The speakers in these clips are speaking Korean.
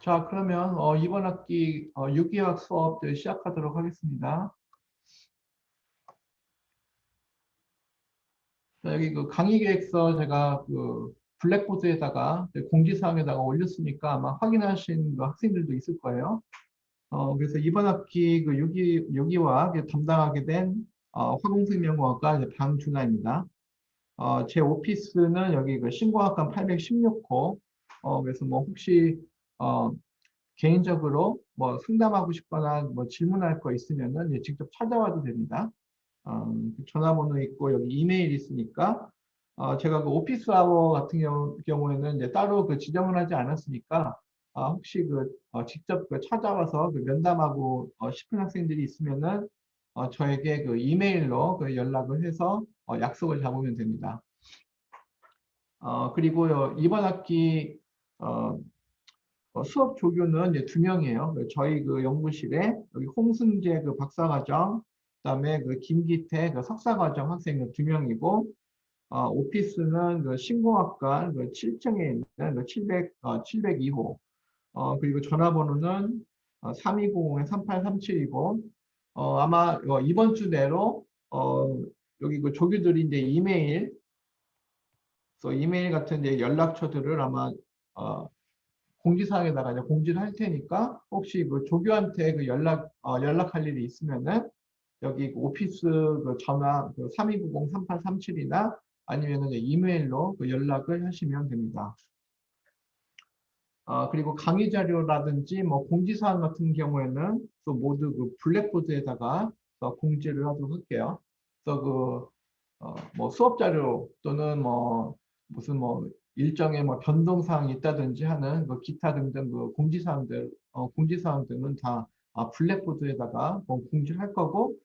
자, 그러면 이번 학기 유기학 수업들 시작하도록 하겠습니다. 자, 여기 그 강의 계획서 제가 그 블랙보드에다가 공지사항에다가 올렸으니까 아마 확인하신 그 학생들도 있을 거예요. 그래서 이번 학기 그 유기화학 담당하게 된 화공생명공학과 이제 방준하입니다. 제 오피스는 여기 그 신공학관 816호. 그래서 뭐 혹시 어, 개인적으로 뭐 상담하고 싶거나 뭐 질문할 거 있으면은 이제 직접 찾아와도 됩니다. 전화번호 있고 여기 이메일 있으니까 제가 그 오피스 아워 같은 경우에는 이제 따로 그 지정을 하지 않았으니까 혹시 그 직접 그 찾아와서 그 면담하고 싶은 학생들이 있으면은 저에게 그 이메일로 그 연락을 해서 약속을 잡으면 됩니다. 그리고요 이번 학기 어, 수업 조교는 이제 2명이에요. 저희 그 연구실에 여기 홍승재 그 박사과정, 그다음에 그 김기태 그 석사과정 학생은 2명이고, 오피스는 그 신공학과 그 7층에 있는 그 702호, 그리고 전화번호는 3290-3837이고, 아마 이번 주 내로 여기 그 조교들이 이제 이메일 같은 이제 연락처들을 아마 공지사항에다가 이제 공지를 할 테니까 혹시 그 조교한테 그 연락할 일이 있으면은 여기 그 오피스 그 전화 그 3290-3837이나 아니면은 이제 이메일로 그 연락을 하시면 됩니다. 그리고 강의 자료라든지 뭐 공지사항 같은 경우에는 또 모두 그 블랙보드에다가 공지를 하도록 할게요. 그래서 뭐 수업 자료 또는 뭐 무슨 뭐 일정의 뭐 변동사항이 있다든지 하는 그 기타 등등 그 공지사항 등은 다 블랙보드에다가 뭐 공지를 할 거고,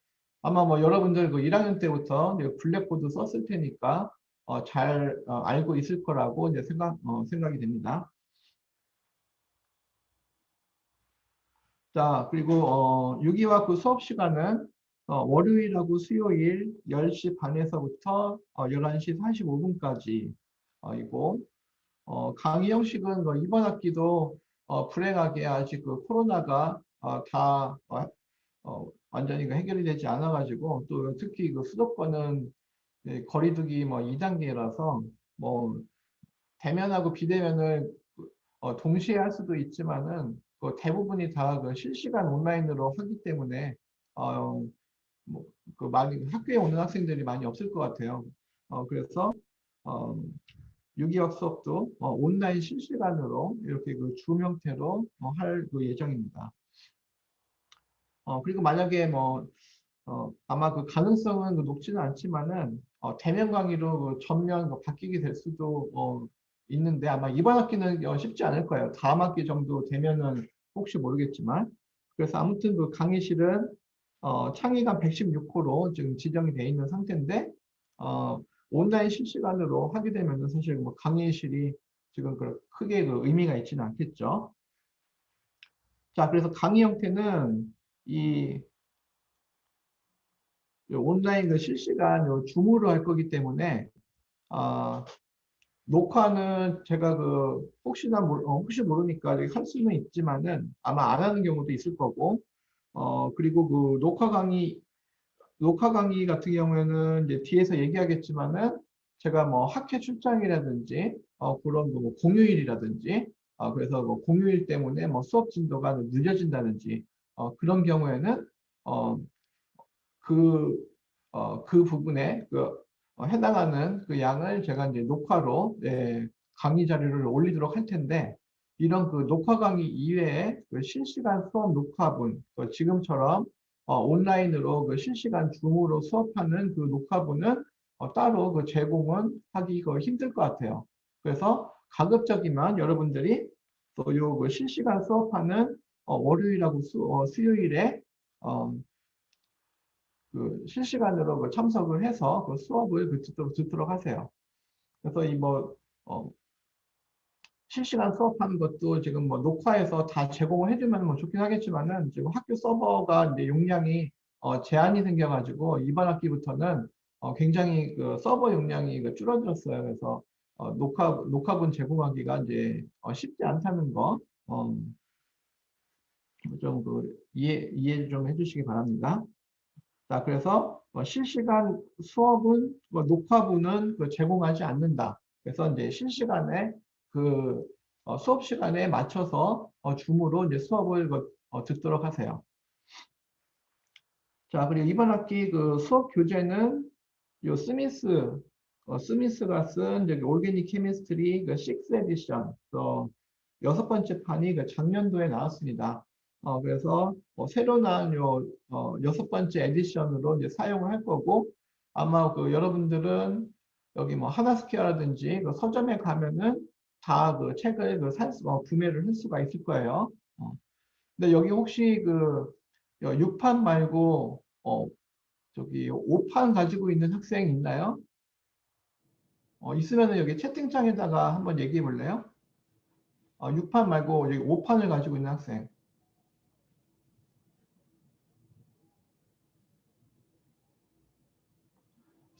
아마 뭐 여러분들 그 1학년 때부터 블랙보드 썼을 테니까 잘 알고 있을 거라고 이제 생각이 됩니다. 자, 그리고 유기화 그 수업 시간은 월요일하고 수요일 10시 반에서부터 11시 45분까지 이고, 강의 형식은 뭐 이번 학기도 불행하게 아직 그 코로나가 다 완전히 그 해결이 되지 않아가지고, 또 특히 그 수도권은 거리두기 뭐 2단계라서 뭐 대면하고 비대면을 동시에 할 수도 있지만은 그 대부분이 다 그 실시간 온라인으로 하기 때문에 뭐그 많이 학교에 오는 학생들이 많이 없을 것 같아요. 그래서 어, 유기학 수업도 온라인 실시간으로 이렇게 그 줌 형태로 할 그 예정입니다. 그리고 만약에 뭐 아마 그 가능성은 그 높지는 않지만은 대면 강의로 그 전면 바뀌게 될 수도 있는데, 아마 이번 학기는 쉽지 않을 거예요. 다음 학기 정도 되면은 혹시 모르겠지만. 그래서 아무튼 그 강의실은 창의관 116호로 지금 지정이 되어 있는 상태인데, 온라인 실시간으로 하게 되면은 사실 뭐 강의실이 지금 크게 그 의미가 있지는 않겠죠. 자, 그래서 강의 형태는 이 온라인 그 실시간 줌으로 할 거기 때문에 아, 녹화는 제가 그 혹시 모르니까 할 수는 있지만은 아마 안 하는 경우도 있을 거고, 그리고 그 녹화 강의 같은 경우에는 이제 뒤에서 얘기하겠지만은 제가 뭐 학회 출장이라든지 그런 거뭐 공휴일이라든지 그래서 뭐 공휴일 때문에 뭐 수업 진도가 늦어진다든지 그런 경우에는 어, 그, 그 부분에 해당하는 그 양을 제가 이제 녹화로 강의 자료를 올리도록 할 텐데, 이런 그 녹화 강의 이외에 그 실시간 수업 녹화본, 지금처럼 온라인으로 그 실시간 줌으로 수업하는 그 녹화본은 따로 그 제공은 하기 힘들 것 같아요. 그래서 가급적이면 여러분들이 또 요 그 실시간 수업하는 월요일하고 수요일에 그 실시간으로 그 참석을 해서 그 수업을 듣도록 하세요. 그래서 어, 실시간 수업하는 것도 지금 뭐 녹화해서 다 제공을 해주면 뭐 좋긴 하겠지만은 지금 학교 서버가 이제 용량이 제한이 생겨가지고 이번 학기부터는 굉장히 그 서버 용량이 줄어들었어요. 그래서 녹화본 제공하기가 이제 쉽지 않다는 거. 좀 이해 좀 해주시기 바랍니다. 자, 그래서 실시간 수업은 녹화부는 제공하지 않는다. 그래서 이제 실시간에 그 수업 시간에 맞춰서 줌으로 이제 수업을 듣도록 하세요. 자, 그리고 이번 학기 그 수업 교재는 요 스미스가 쓴 저기 오르게닉 케미스트리 그 6 에디션, 여섯 번째 판이 그 작년도에 나왔습니다. 그래서 새로 나온 요 여섯 번째 에디션으로 이제 사용을 할 거고, 아마 그 여러분들은 여기 뭐 하나스퀘어라든지 그 서점에 가면은 다 그 책을 구매를 할 수가 있을 거예요. 근데 여기 혹시 그 6판 말고 저기 5판 가지고 있는 학생 있나요? 있으면 여기 채팅창에다가 한번 얘기해 볼래요? 6판 말고 여기 5판을 가지고 있는 학생.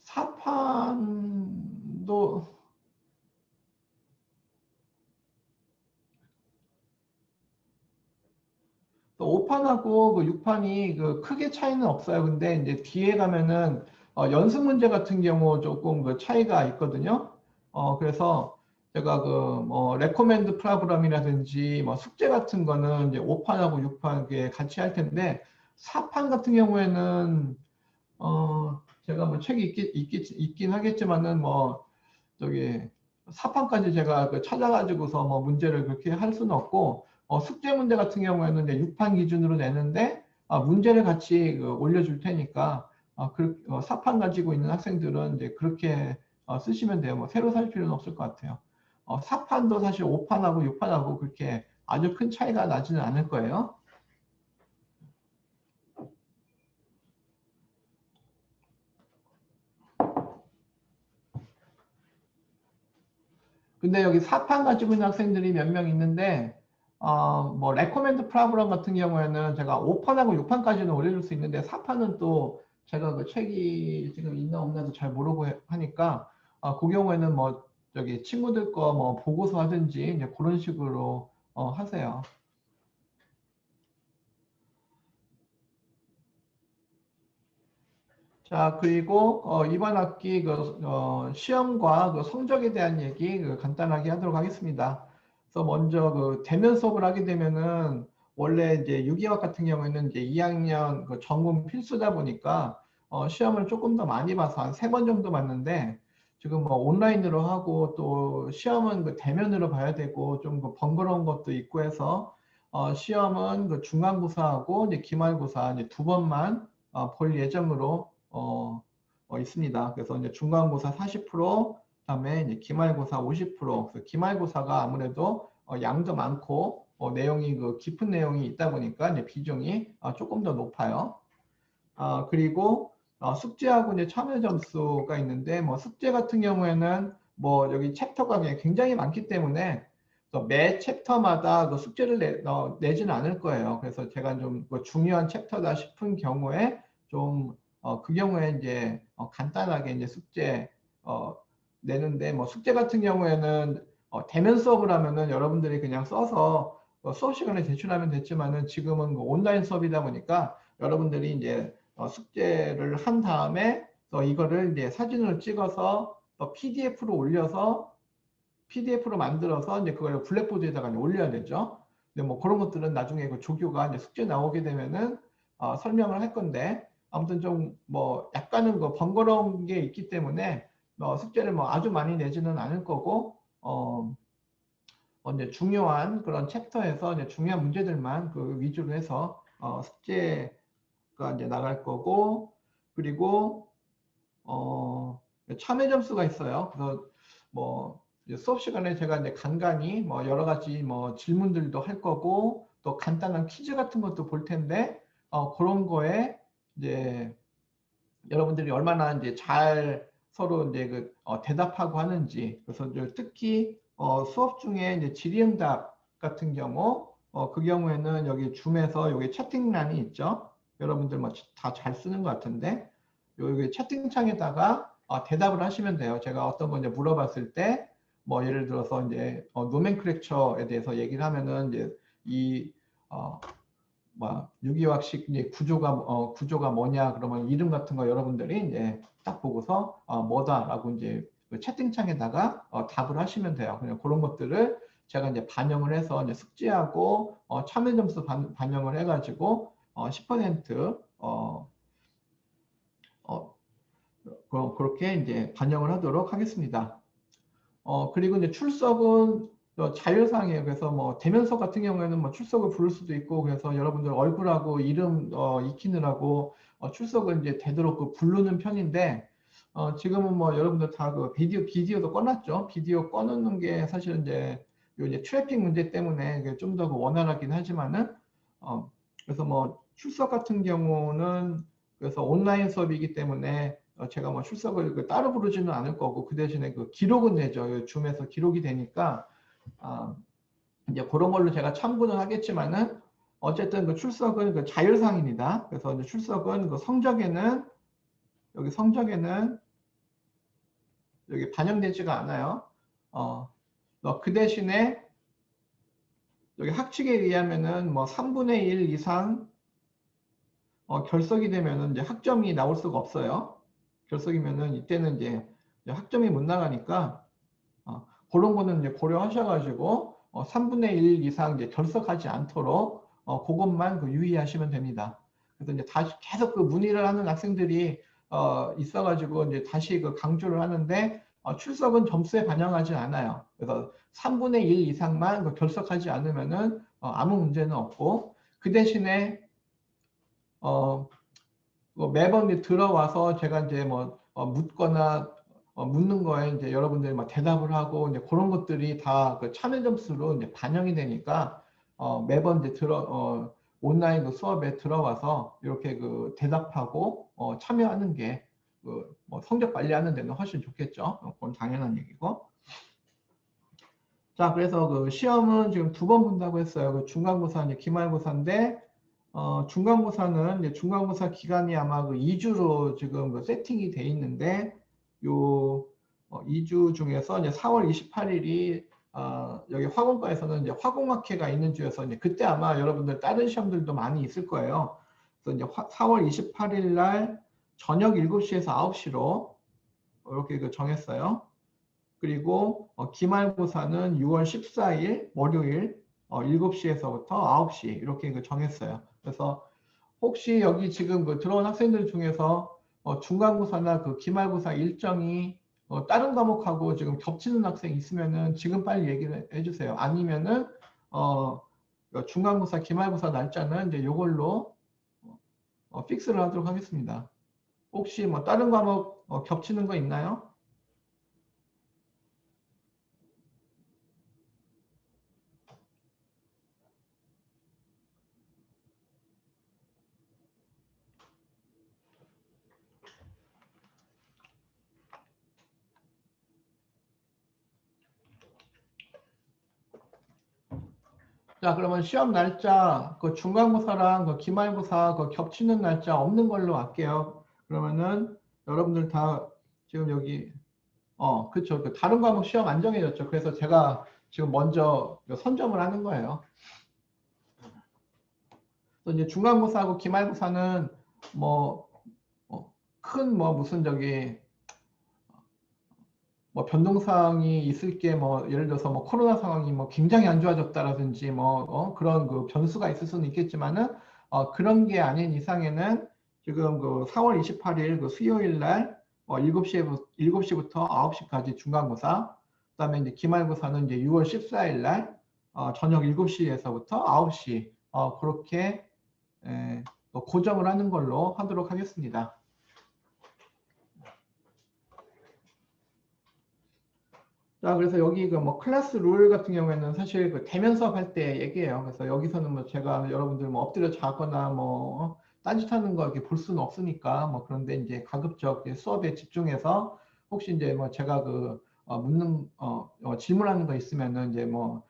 4판도 5판하고 그 6판이 그 크게 차이는 없어요. 근데 이제 뒤에 가면은 연습 문제 같은 경우 조금 그 차이가 있거든요. 그래서 제가 그 뭐 레코멘드 프로그램이라든지 뭐 숙제 같은 거는 이제 5판하고 6판 같이 할 텐데 4판 같은 경우에는 제가 뭐 책이 있긴 하겠지만은 뭐 저기 사판까지 제가 찾아가지고서 뭐 문제를 그렇게 할 수는 없고, 숙제 문제 같은 경우에는 이제 6판 기준으로 내는데, 문제를 같이 올려줄 테니까, 사판 가지고 있는 학생들은 이제 그렇게 쓰시면 돼요. 뭐 새로 살 필요는 없을 것 같아요. 사판도 사실 5판하고 6판하고 그렇게 아주 큰 차이가 나지는 않을 거예요. 근데 여기 사판 가지고 있는 학생들이 몇 명 있는데, 뭐, 레코멘드 프로그램 같은 경우에는 제가 5판하고 6판까지는 올려줄 수 있는데, 4판은 또 제가 그 책이 지금 있나 없나도 잘 모르고 하니까, 그 경우에는 뭐, 저기 친구들 거 뭐 보고서 하든지, 이제 그런 식으로 하세요. 자, 그리고 이번 학기 시험과 성적에 대한 얘기 간단하게 하도록 하겠습니다. 그래서 먼저 대면 수업을 하게 되면은 원래 이제 유기학 같은 경우에는 이제 2학년 전공 필수다 보니까 시험을 조금 더 많이 봐서 한 3번 정도 봤는데, 지금 뭐 온라인으로 하고 또 시험은 대면으로 봐야 되고 좀 번거로운 것도 있고 해서 시험은 중간고사하고 이제 기말고사 이제 2번만 볼 예정으로 있습니다. 그래서 이제 중간고사 40%, 그다음에 이제 기말고사 50%. 그래서 기말고사가 아무래도 양도 많고 내용이 깊은 내용이 있다 보니까 이제 비중이 조금 더 높아요. 그리고 숙제하고 이제 참여 점수가 있는데, 뭐 숙제 같은 경우에는 뭐 여기 챕터가 굉장히 많기 때문에 매 챕터마다 숙제를 내지는 않을 거예요. 그래서 제가 좀 중요한 챕터다 싶은 경우에 좀 그 경우에 이제 간단하게 이제 숙제 내는데, 뭐 숙제 같은 경우에는 대면 수업을 하면은 여러분들이 그냥 써서 수업 시간에 제출하면 됐지만은, 지금은 온라인 수업이다 보니까 여러분들이 이제 숙제를 한 다음에 또 이거를 이제 사진을 찍어서 또 PDF로 올려서 PDF로 만들어서 이제 그걸 블랙보드에다가 이제 올려야 되죠. 근데 뭐 그런 것들은 나중에 조교가 이제 숙제 나오게 되면은 설명을 할 건데, 아무튼 좀 뭐 약간은 번거로운 게 있기 때문에 숙제를 뭐 아주 많이 내지는 않을 거고, 이제 중요한 그런 챕터에서 이제 중요한 문제들만 위주로 해서 숙제가 이제 나갈 거고, 그리고 참여 점수가 있어요. 그래서 뭐 이제 수업 시간에 제가 이제 간간히 뭐 여러 가지 뭐 질문들도 할 거고, 또 간단한 퀴즈 같은 것도 볼 텐데, 그런 거에 이제 여러분들이 얼마나 이제 잘 서로 이제 대답하고 하는지. 그래서 이제 특히 수업 중에 이제 질의응답 같은 경우, 그 경우에는 여기 줌에서 여기 채팅란이 있죠. 여러분들 뭐 다 잘 쓰는 것 같은데, 여기 채팅창에다가 대답을 하시면 돼요. 제가 어떤 거 이제 물어봤을 때, 뭐 예를 들어서 이제 노멘클렉처에 대해서 얘기를 하면은 이제 이 어, 유기화학식 이제 구조가 뭐냐 그러면 이름 같은 거 여러분들이 이제 딱 보고서 뭐다라고 이제 그 채팅창에다가 답을 하시면 돼요. 그냥 그런 것들을 제가 이제 반영을 해서 이제 숙지하고 참여 점수 반영을 해가지고 10% 그렇게 이제 반영을 하도록 하겠습니다. 그리고 이제 출석은 자율상이에요. 그래서 뭐 대면석 같은 경우에는 뭐 출석을 부를 수도 있고, 그래서 여러분들 얼굴하고 이름 익히느라고 출석을 이제 되도록 그 부르는 편인데, 지금은 뭐 여러분들 다 그 비디오도 꺼놨죠. 비디오 꺼놓는 게 사실은 이제 이제 트래픽 문제 때문에 좀 더 원활하긴 하지만은 그래서 뭐 출석 같은 경우는 그래서 온라인 수업이기 때문에 제가 뭐 출석을 따로 부르지는 않을 거고, 그 대신에 그 기록은 되죠. 줌에서 기록이 되니까 이제 그런 걸로 제가 참고는 하겠지만은 어쨌든 그 출석은 그 자율상입니다. 그래서 이제 출석은 그 성적에는 여기 반영되지가 않아요. 그 대신에 여기 학칙에 의하면은 뭐 3분의 1 이상 결석이 되면은 이제 학점이 나올 수가 없어요. 결석이면은 이때는 이제 학점이 못 나가니까 그런 거는 이제 고려하셔가지고 3분의 1 이상 이제 결석하지 않도록 그것만 그 유의하시면 됩니다. 그래서 이제 다시 계속 그 문의를 하는 학생들이 있어가지고 이제 다시 그 강조를 하는데 출석은 점수에 반영하지 않아요. 그래서 3분의 1 이상만 그 결석하지 않으면은 아무 문제는 없고, 그 대신에 뭐 매번 들어와서 제가 이제 뭐 묻거나 묻는 거에 이제 여러분들이 막 대답을 하고 이제 그런 것들이 다 그 참여 점수로 이제 반영이 되니까 매번 이제 온라인 그 수업에 들어와서 이렇게 그 대답하고 참여하는 게 그 뭐 성적 관리하는 데는 훨씬 좋겠죠. 그건 당연한 얘기고. 자, 그래서 그 시험은 지금 2번 본다고 했어요. 그 중간고사, 이제 기말고사인데 중간고사는 이제 중간고사 기간이 아마 그 2주로 지금 그 세팅이 돼 있는데, 요 2주 중에서 이제 4월 28일이 여기 화공과에서는 이제 화공학회가 있는 주여서 이제 그때 아마 여러분들 다른 시험들도 많이 있을 거예요. 그래서 이제 4월 28일 날 저녁 7시에서 9시로 이렇게 그 정했어요. 그리고 기말고사는 6월 14일 월요일 7시에서부터 9시 이렇게 그 정했어요. 그래서 혹시 여기 지금 그 들어온 학생들 중에서 중간고사나 그 기말고사 일정이 다른 과목하고 지금 겹치는 학생 있으면은 지금 빨리 얘기를 해주세요. 아니면은 중간고사, 기말고사 날짜는 이제 요걸로 픽스를 하도록 하겠습니다. 혹시 뭐 다른 과목 겹치는 거 있나요? 자, 그러면 시험 날짜, 그 중간고사랑 그 기말고사 그 겹치는 날짜 없는 걸로 할게요. 그러면은 여러분들 다 지금 여기, 그쵸. 그 다른 과목 시험 안 정해졌죠. 그래서 제가 지금 먼저 그 선점을 하는 거예요. 또 이제 중간고사하고 기말고사는 뭐, 큰 뭐 무슨 저기, 뭐 변동사항이 있을 게 뭐 예를 들어서 뭐 코로나 상황이 뭐 굉장히 안 좋아졌다라든지 뭐 그런 그 변수가 있을 수는 있겠지만은 그런 게 아닌 이상에는 지금 그 4월 28일 그 수요일 날 7시부터 9시까지 중간고사, 그다음에 이제 기말고사는 이제 6월 14일 날 저녁 7시에서부터 9시 그렇게 고정을 하는 걸로 하도록 하겠습니다. 자, 그래서 여기 그 뭐 클래스 룰 같은 경우에는 사실 그 대면 수업 할 때 얘기해요. 그래서 여기서는 뭐 제가 여러분들 뭐 엎드려 자거나 뭐 딴짓하는 거 이렇게 볼 수는 없으니까 뭐 그런데 이제 가급적 수업에 집중해서 혹시 이제 뭐 제가 그 질문하는 거 있으면은 이제 뭐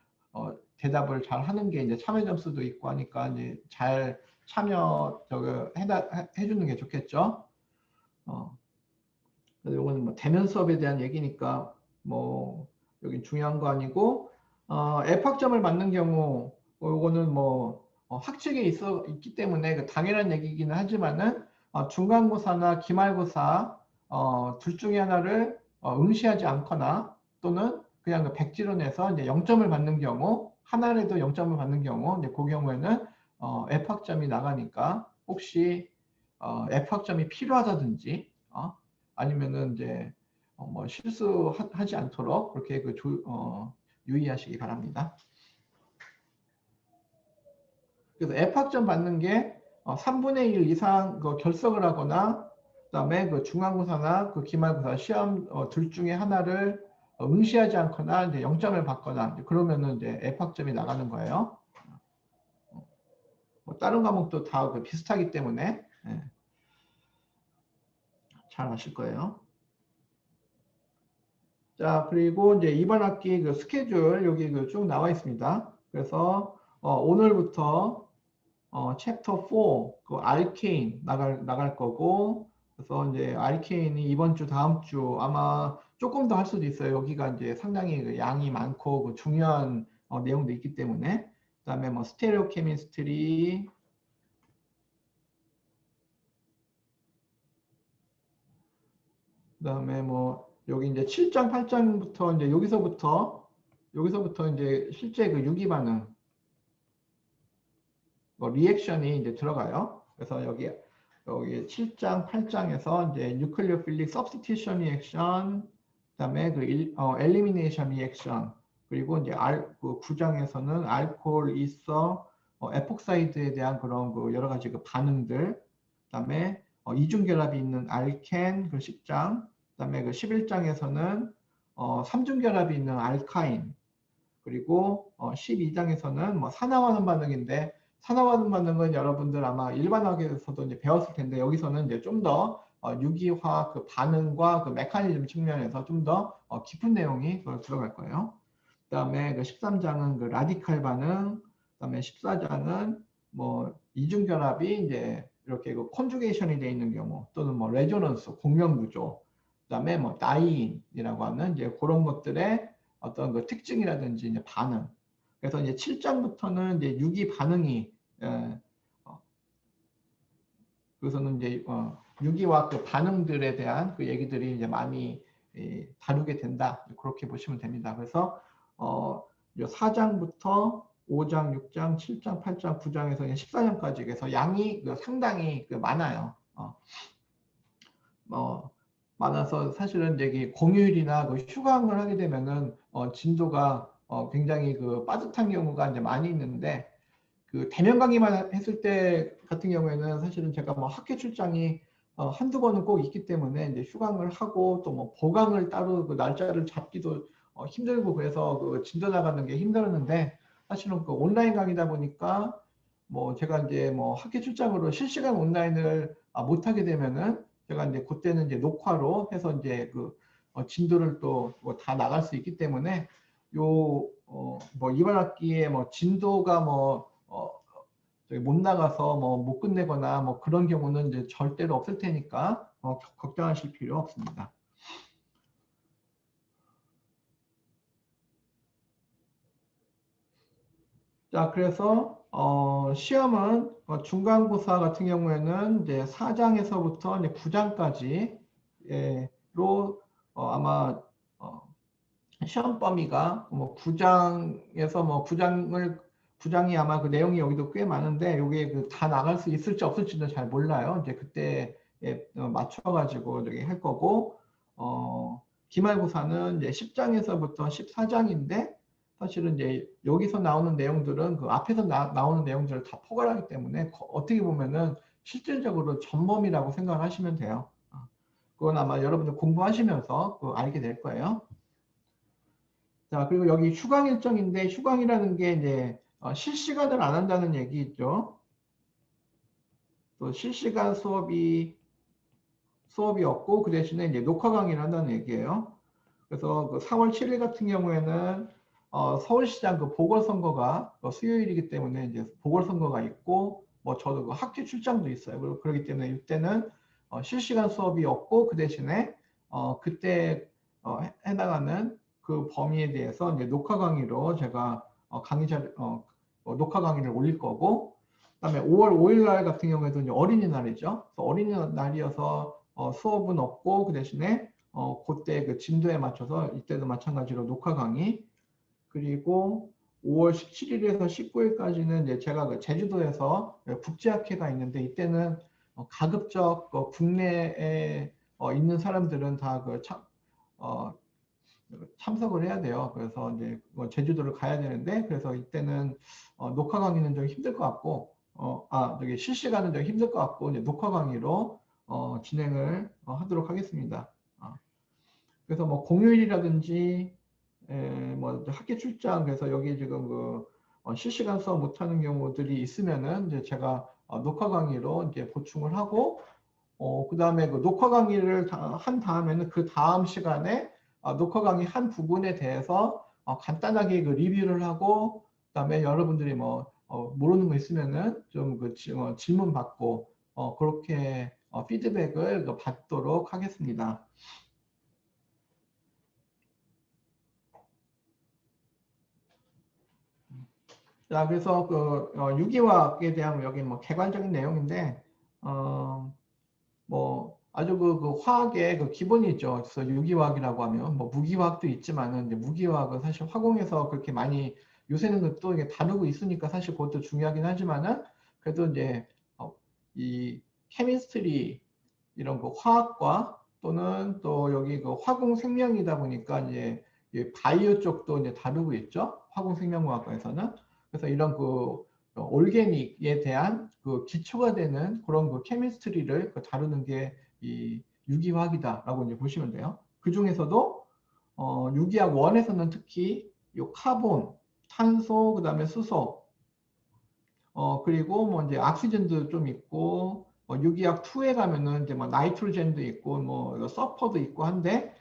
대답을 잘 하는 게 이제 참여 점수도 있고 하니까 이제 잘 참여 해주는 게 좋겠죠. 그래서 요거는 뭐 대면 수업에 대한 얘기니까 뭐 여기 중요한 거 아니고 F학점을 맞는 경우 요거는 뭐 학칙에 있기 때문에 그 당연한 얘기이기는 하지만은 중간고사나 기말고사 둘 중에 하나를 응시하지 않거나 또는 그냥 그 백지로 내서 이제 0점을 받는 경우 하나라도 0점을 받는 경우 이제 그 경우에는 F학점이 나가니까 혹시 F학점이 필요하다든지 아니면은 이제 뭐 실수하지 않도록 그렇게 유의하시기 바랍니다. 그래서 F학점 받는 게 3분의 1 이상 결석을 하거나 그다음에 그 중간고사나 그 기말고사 시험 둘 중에 하나를 응시하지 않거나 이제 0점을 받거나 그러면은 이제 F학점이 나가는 거예요. 뭐 다른 과목도 다 비슷하기 때문에 잘 아실 거예요. 자, 그리고 이제 이번 학기 그 스케줄 여기 쭉 나와 있습니다. 그래서 오늘부터 챕터 4, 그 알케인 나갈 거고, 그래서 이제 알케인이 이번 주, 다음 주 아마 조금 더 할 수도 있어요. 여기가 이제 상당히 그 양이 많고 그 중요한 내용도 있기 때문에. 그다음에 뭐 스테레오 케미스트리, 그다음에 뭐 여기 이제 7장, 8장부터 이제 여기서부터 이제 실제 그 유기 반응, 뭐 리액션이 이제 들어가요. 그래서 여기 7장, 8장에서 이제 뉴클리오필릭 서브스티션 리액션, 그다음에 그 엘리미네이션 리액션, 그리고 이제 그 9장에서는 알코올 있어 에폭사이드에 대한 그런 그 여러 가지 그 반응들, 그다음에 이중결합이 있는 알켄 그 10장, 그다음에 그 11장에서는 삼중결합이 있는 알카인, 그리고 12장에서는 뭐 산화환원 반응인데 산화환원 반응은 여러분들 아마 일반학에서도 이제 배웠을 텐데 여기서는 이제 좀 더 유기화 그 반응과 그 메커니즘 측면에서 좀 더 깊은 내용이 들어갈 거예요. 그다음에 그 13장은 그 라디칼 반응, 그다음에 14장은 뭐 이중결합이 이제 이렇게 그 컨주게이션이 되어 있는 경우 또는 뭐 레조넌스 공명 구조, 그다음에 뭐 다이인이라고 하는 이제 그런 것들의 어떤 그 특징이라든지 이제 반응. 그래서 이제 7장부터는 이제 유기 반응이 그래서는 이제 유기와 그 반응들에 대한 그 얘기들이 이제 많이 다루게 된다. 그렇게 보시면 됩니다. 그래서 4장부터 5장, 6장, 7장, 8장, 9장에서 14장까지 그래서 양이 상당히 많아요. 많아서 사실은 이제 공휴일이나 그 휴강을 하게 되면은 진도가 굉장히 그 빠듯한 경우가 이제 많이 있는데 그 대면 강의만 했을 때 같은 경우에는 사실은 제가 뭐 학회 출장이 한두 번은 꼭 있기 때문에 이제 휴강을 하고 또 뭐 보강을 따로 그 날짜를 잡기도 힘들고 그래서 그 진도 나가는 게 힘들었는데 사실은 그 온라인 강의다 보니까 뭐 제가 이제 뭐 학회 출장으로 실시간 온라인을 못 하게 되면은 제가 이제 그때는 이제 녹화로 해서 이제 그 진도를 또 뭐 다 나갈 수 있기 때문에 뭐 이번 학기에 뭐 진도가 못 나가서 뭐 못 끝내거나 뭐 그런 경우는 이제 절대로 없을 테니까 걱정하실 필요 없습니다. 자, 그래서 시험은 중간고사 같은 경우에는 이제 4장에서부터 이제 9장까지로 아마 시험 범위가 뭐 9장에서 뭐 9장이 아마 그 내용이 여기도 꽤 많은데 이게 다 나갈 수 있을지 없을지는 잘 몰라요. 이제 그때에 맞춰가지고 저기 할 거고 기말고사는 이제 10장에서부터 14장인데 사실은 이제 여기서 나오는 내용들은 그 앞에서 나오는 내용들을 다 포괄하기 때문에 어떻게 보면은 실질적으로 전범이라고 생각을 하시면 돼요. 그건 아마 여러분들 공부하시면서 알게 될 거예요. 자, 그리고 여기 휴강 일정인데 휴강이라는 게 이제 실시간을 안 한다는 얘기 있죠. 또 실시간 수업이 없고 그 대신에 이제 녹화 강의를 한다는 얘기예요. 그래서 그 4월 7일 같은 경우에는 서울시장 그 보궐선거가 수요일이기 때문에 이제 보궐선거가 있고 뭐 저도 그 학교 출장도 있어요. 그리고 그렇기 때문에 이때는 실시간 수업이 없고 그 대신에 그때 해나가는 그 범위에 대해서 이제 녹화 강의로 제가 녹화 강의를 올릴 거고 그다음에 5월 5일 날 같은 경우에도 이제 어린이날이죠. 그래서 어린이날이어서 수업은 없고 그 대신에 그때 그 진도에 맞춰서 이때도 마찬가지로 녹화 강의. 그리고 5월 17일에서 19일까지는 이제 제가 그 제주도에서 국제학회가 있는데 이때는 가급적 국내에 있는 사람들은 다그 참석을 해야 돼요. 그래서 이제 제주도를 가야 되는데 그래서 이때는 녹화 강의는 좀 힘들 것 같고 저기 실시간은 좀 힘들 것 같고 이제 녹화 강의로 진행을 하도록 하겠습니다. 그래서 뭐 공휴일이라든지 뭐 학교 출장 그래서 여기 지금 그 실시간 수업 못하는 경우들이 있으면은 이제 제가 녹화 강의로 이제 보충을 하고 그 다음에 그 녹화 강의를 한 다음에는 그 다음 시간에 녹화 강의 한 부분에 대해서 간단하게 그 리뷰를 하고 그다음에 여러분들이 뭐 모르는 거 있으면은 좀 그 질문 받고 그렇게 피드백을 받도록 하겠습니다. 자, 그래서 그 유기화학에 대한 여기 뭐 개관적인 내용인데 뭐 아주 그 화학의 그 기본이죠. 그래서 유기화학이라고 하면 뭐 무기화학도 있지만은 이제 무기화학은 사실 화공에서 그렇게 많이 요새는 또 이게 다루고 있으니까 사실 그것도 중요하긴 하지만은 그래도 이제 이 케미스트리 이런 그 화학과 또는 또 여기 그 화공 생명이다 보니까 이제 이 바이오 쪽도 이제 다루고 있죠. 화공 생명과학과에서는. 그래서 이런 그 올게닉에 대한 그 기초가 되는 그런 그 케미스트리를 다루는 게 이 유기화학이다라고 이제 보시면 돼요. 그 중에서도 유기학 1에서는 특히 이 카본, 탄소, 그다음에 수소, 그리고 뭐 이제 옥시전도 좀 있고, 유기학 2에 가면은 이제 뭐 나이트로젠도 있고, 뭐 서퍼도 있고 한데,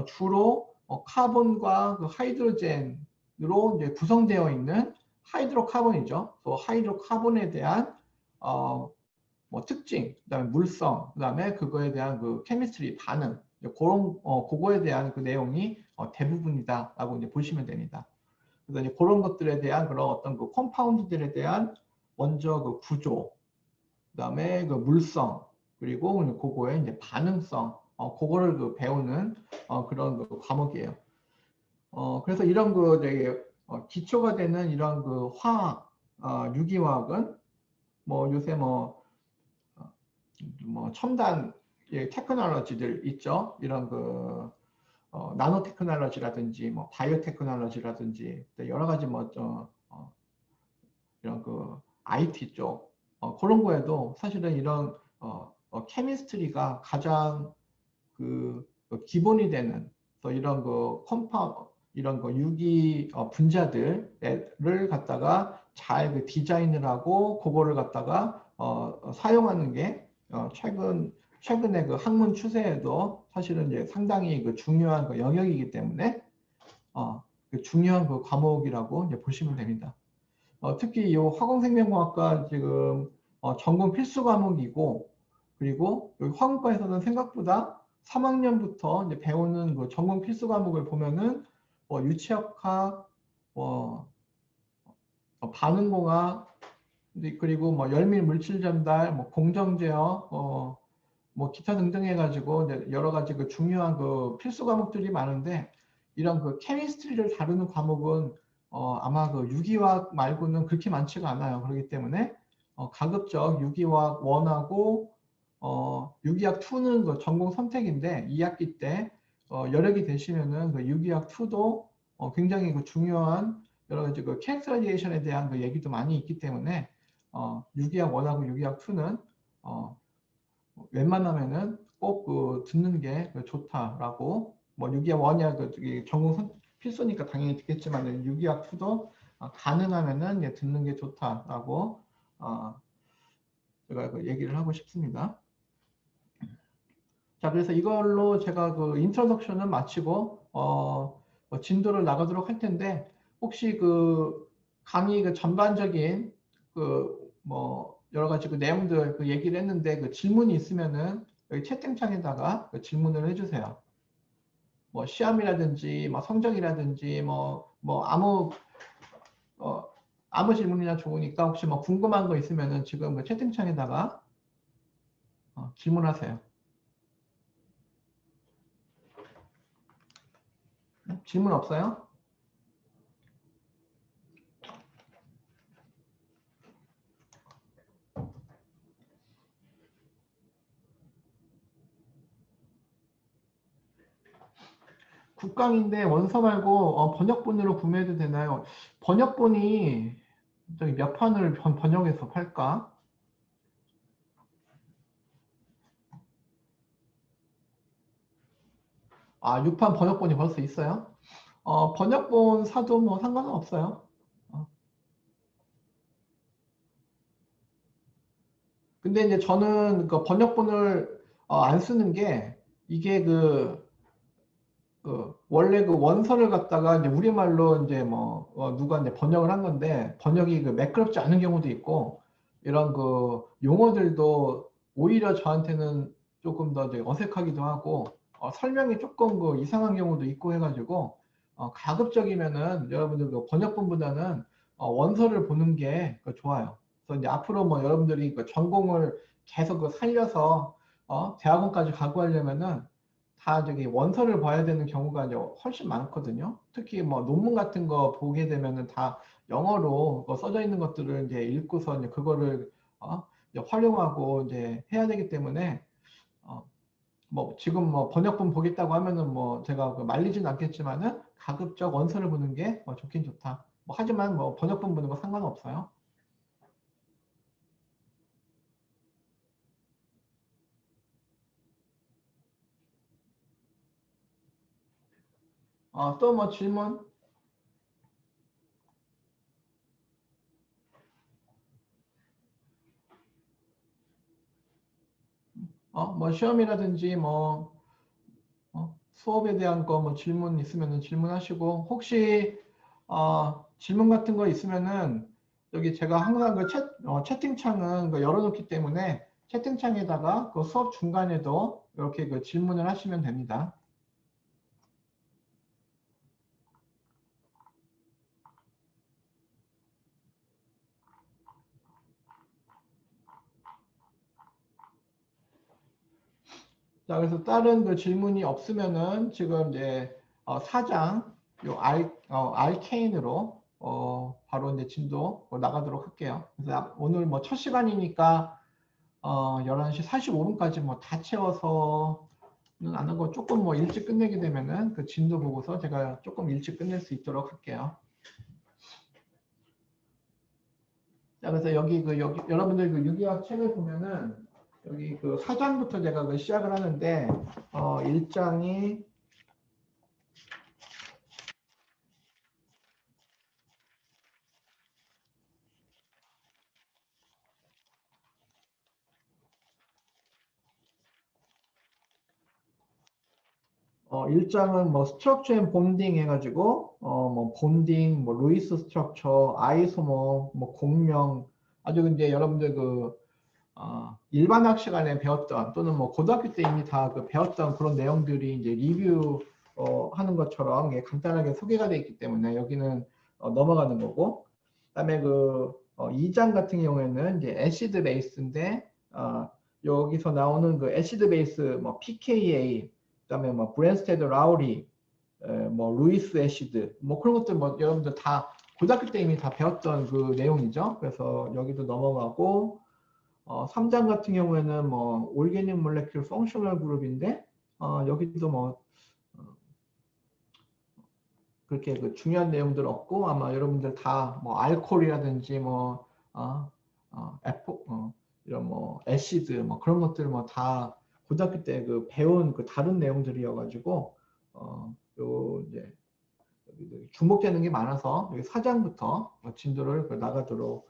주로 카본과 그 하이드로젠으로 이제 구성되어 있는 하이드로카본이죠. 또 하이드로카본에 대한 뭐 특징, 그다음에 물성, 그다음에 그거에 대한 그 케미스트리 반응, 그런 그거에 대한 그 내용이 대부분이다라고 이제 보시면 됩니다. 그래서 이제 그런 것들에 대한 그런 어떤 그 컴파운드들에 대한 먼저 그 구조, 그다음에 그 물성, 그리고 그거의 이제 반응성, 그거를 그 배우는 그런 그 과목이에요. 그래서 이런 그 되게 기초가 되는 이런 그 화학, 유기화학은 뭐 요새 뭐 첨단 테크놀로지들 있죠. 이런 그 나노 테크놀로지라든지 뭐 바이오 테크놀로지라든지 여러 가지 이런 그 IT 쪽 그런 거에도 사실은 이런 케미스트리가 가장 기본이 되는 또 이런 그 이런 거 유기 분자들을 갖다가 잘 그 디자인을 하고 그거를 갖다가 사용하는 게 최근에 그 학문 추세에도 사실은 이제 상당히 그 중요한 그 영역이기 때문에 그 중요한 그 과목이라고 이제 보시면 됩니다. 특히 이 화공생명공학과 지금 전공 필수 과목이고 그리고 여기 화공과에서는 생각보다 3학년부터 이제 배우는 그 전공 필수 과목을 보면은 유체역학, 반응공학, 그리고 뭐 열밀 물질 전달, 뭐 공정제어, 뭐 기타 등등 해가지고 여러 가지 그 중요한 그 필수 과목들이 많은데 이런 그 케미스트리를 다루는 과목은 아마 그 유기화학 말고는 그렇게 많지가 않아요. 그렇기 때문에 가급적 유기화학 1하고 유기학 2는 그 전공 선택인데 2학기 때 여력이 되시면은 그 유기학 2도 굉장히 그 중요한 여러 가지 그 캔서리에이션에 대한 그 얘기도 많이 있기 때문에 유기학 1하고 유기학 2는 웬만하면은 꼭 그 듣는 게 좋다라고 뭐 유기학 1이야 그 전공 필수니까 당연히 듣겠지만 유기학 2도 가능하면은 듣는 게 좋다라고 제가 그 얘기를 하고 싶습니다. 자, 그래서 이걸로 제가 그 인트로덕션은 마치고 진도를 나가도록 할 텐데 혹시 그 강의 그 전반적인 그 뭐 여러 가지 그 내용들 그 얘기를 했는데 그 질문이 있으면은 여기 채팅창에다가 그 질문을 해주세요. 뭐 시험이라든지 뭐 성적이라든지 뭐 아무 아무 질문이나 좋으니까 혹시 뭐 궁금한 거 있으면은 지금 그 채팅창에다가 질문하세요. 질문 없어요? 국강인데 원서 말고 번역본으로 구매해도 되나요? 번역본이 저기 몇 판을 번역해서 팔까? 아, 6판 번역본이 벌써 있어요? 번역본 사도 뭐 상관은 없어요. 어. 근데 이제 저는 그 번역본을 안 쓰는 게 이게 원래 그 원서를 갖다가 이제 우리말로 이제 뭐 누가 이제 번역을 한 건데 번역이 그 매끄럽지 않은 경우도 있고 이런 그 용어들도 오히려 저한테는 조금 더 이제 어색하기도 하고 설명이 조금 그 이상한 경우도 있고 해가지고 가급적이면은 여러분들 그 번역본보다는 원서를 보는 게 좋아요. 그래서 이제 앞으로 뭐 여러분들이 그 전공을 계속 그 살려서 대학원까지 가고 하려면은 다 저기 원서를 봐야 되는 경우가 이제 훨씬 많거든요. 특히 뭐 논문 같은 거 보게 되면은 다 영어로 써져 있는 것들을 이제 읽고서 이제 그거를 이제 활용하고 이제 해야 되기 때문에 어, 뭐 지금 뭐 번역본 보겠다고 하면은 뭐 제가 그 말리진 않겠지만은 가급적 원서를 보는 게 좋긴 좋다. 뭐 하지만 뭐 번역본 보는 거 상관없어요. 또 뭐 질문? 뭐 시험이라든지 뭐 수업에 대한 거 뭐 질문 있으면은 질문하시고 혹시 질문 같은 거 있으면은 여기 제가 항상 그 채팅창은 그 열어놓기 때문에 채팅창에다가 그 수업 중간에도 이렇게 그 질문을 하시면 됩니다. 자, 그래서 다른 그 질문이 없으면은 지금 이제 4장 요 알케인으로 바로 이제 진도 나가도록 할게요. 그래서 오늘 뭐 첫 시간이니까 11시 45분까지 뭐 다 채워서는 안 하고 조금 뭐 일찍 끝내게 되면은 그 진도 보고서 제가 조금 일찍 끝낼 수 있도록 할게요. 자, 그래서 여기 여러분들 그 유기학 책을 보면은 여기 그 4장부터 제가 그 시작을 하는데 1장이 1장은 뭐 스트럭처 앤 본딩 해가지고 뭐 본딩, 뭐 루이스 스트럭처, 아이소모, 뭐 공명 아주 이제 여러분들 그 일반학 시간에 배웠던 또는 뭐 고등학교 때 이미 다 그 배웠던 그런 내용들이 이제 리뷰 하는 것처럼 간단하게 소개가 되어 있기 때문에 여기는 넘어가는 거고 그다음에 그 2장 같은 경우에는 이제 애시드 베이스인데 여기서 나오는 그 애시드 베이스 뭐 pKa 그다음에 뭐 브랜스테드 라우리 뭐 루이스 애시드 뭐 그런 것들 뭐 여러분들 다 고등학교 때 이미 다 배웠던 그 내용이죠. 그래서 여기도 넘어가고 3장 같은 경우에는 뭐 올게닉 몰레큘 펑셔널 그룹인데 여기도 뭐 그렇게 그 중요한 내용들 없고 아마 여러분들 다 뭐 알코올이라든지 뭐 에포 이런 뭐 애시드 뭐 그런 것들 뭐 다 고등학교 때 그 배운 그 다른 내용들이어가지고 요 이제 주목되는 게 많아서 여기 4장부터 진도를 나가도록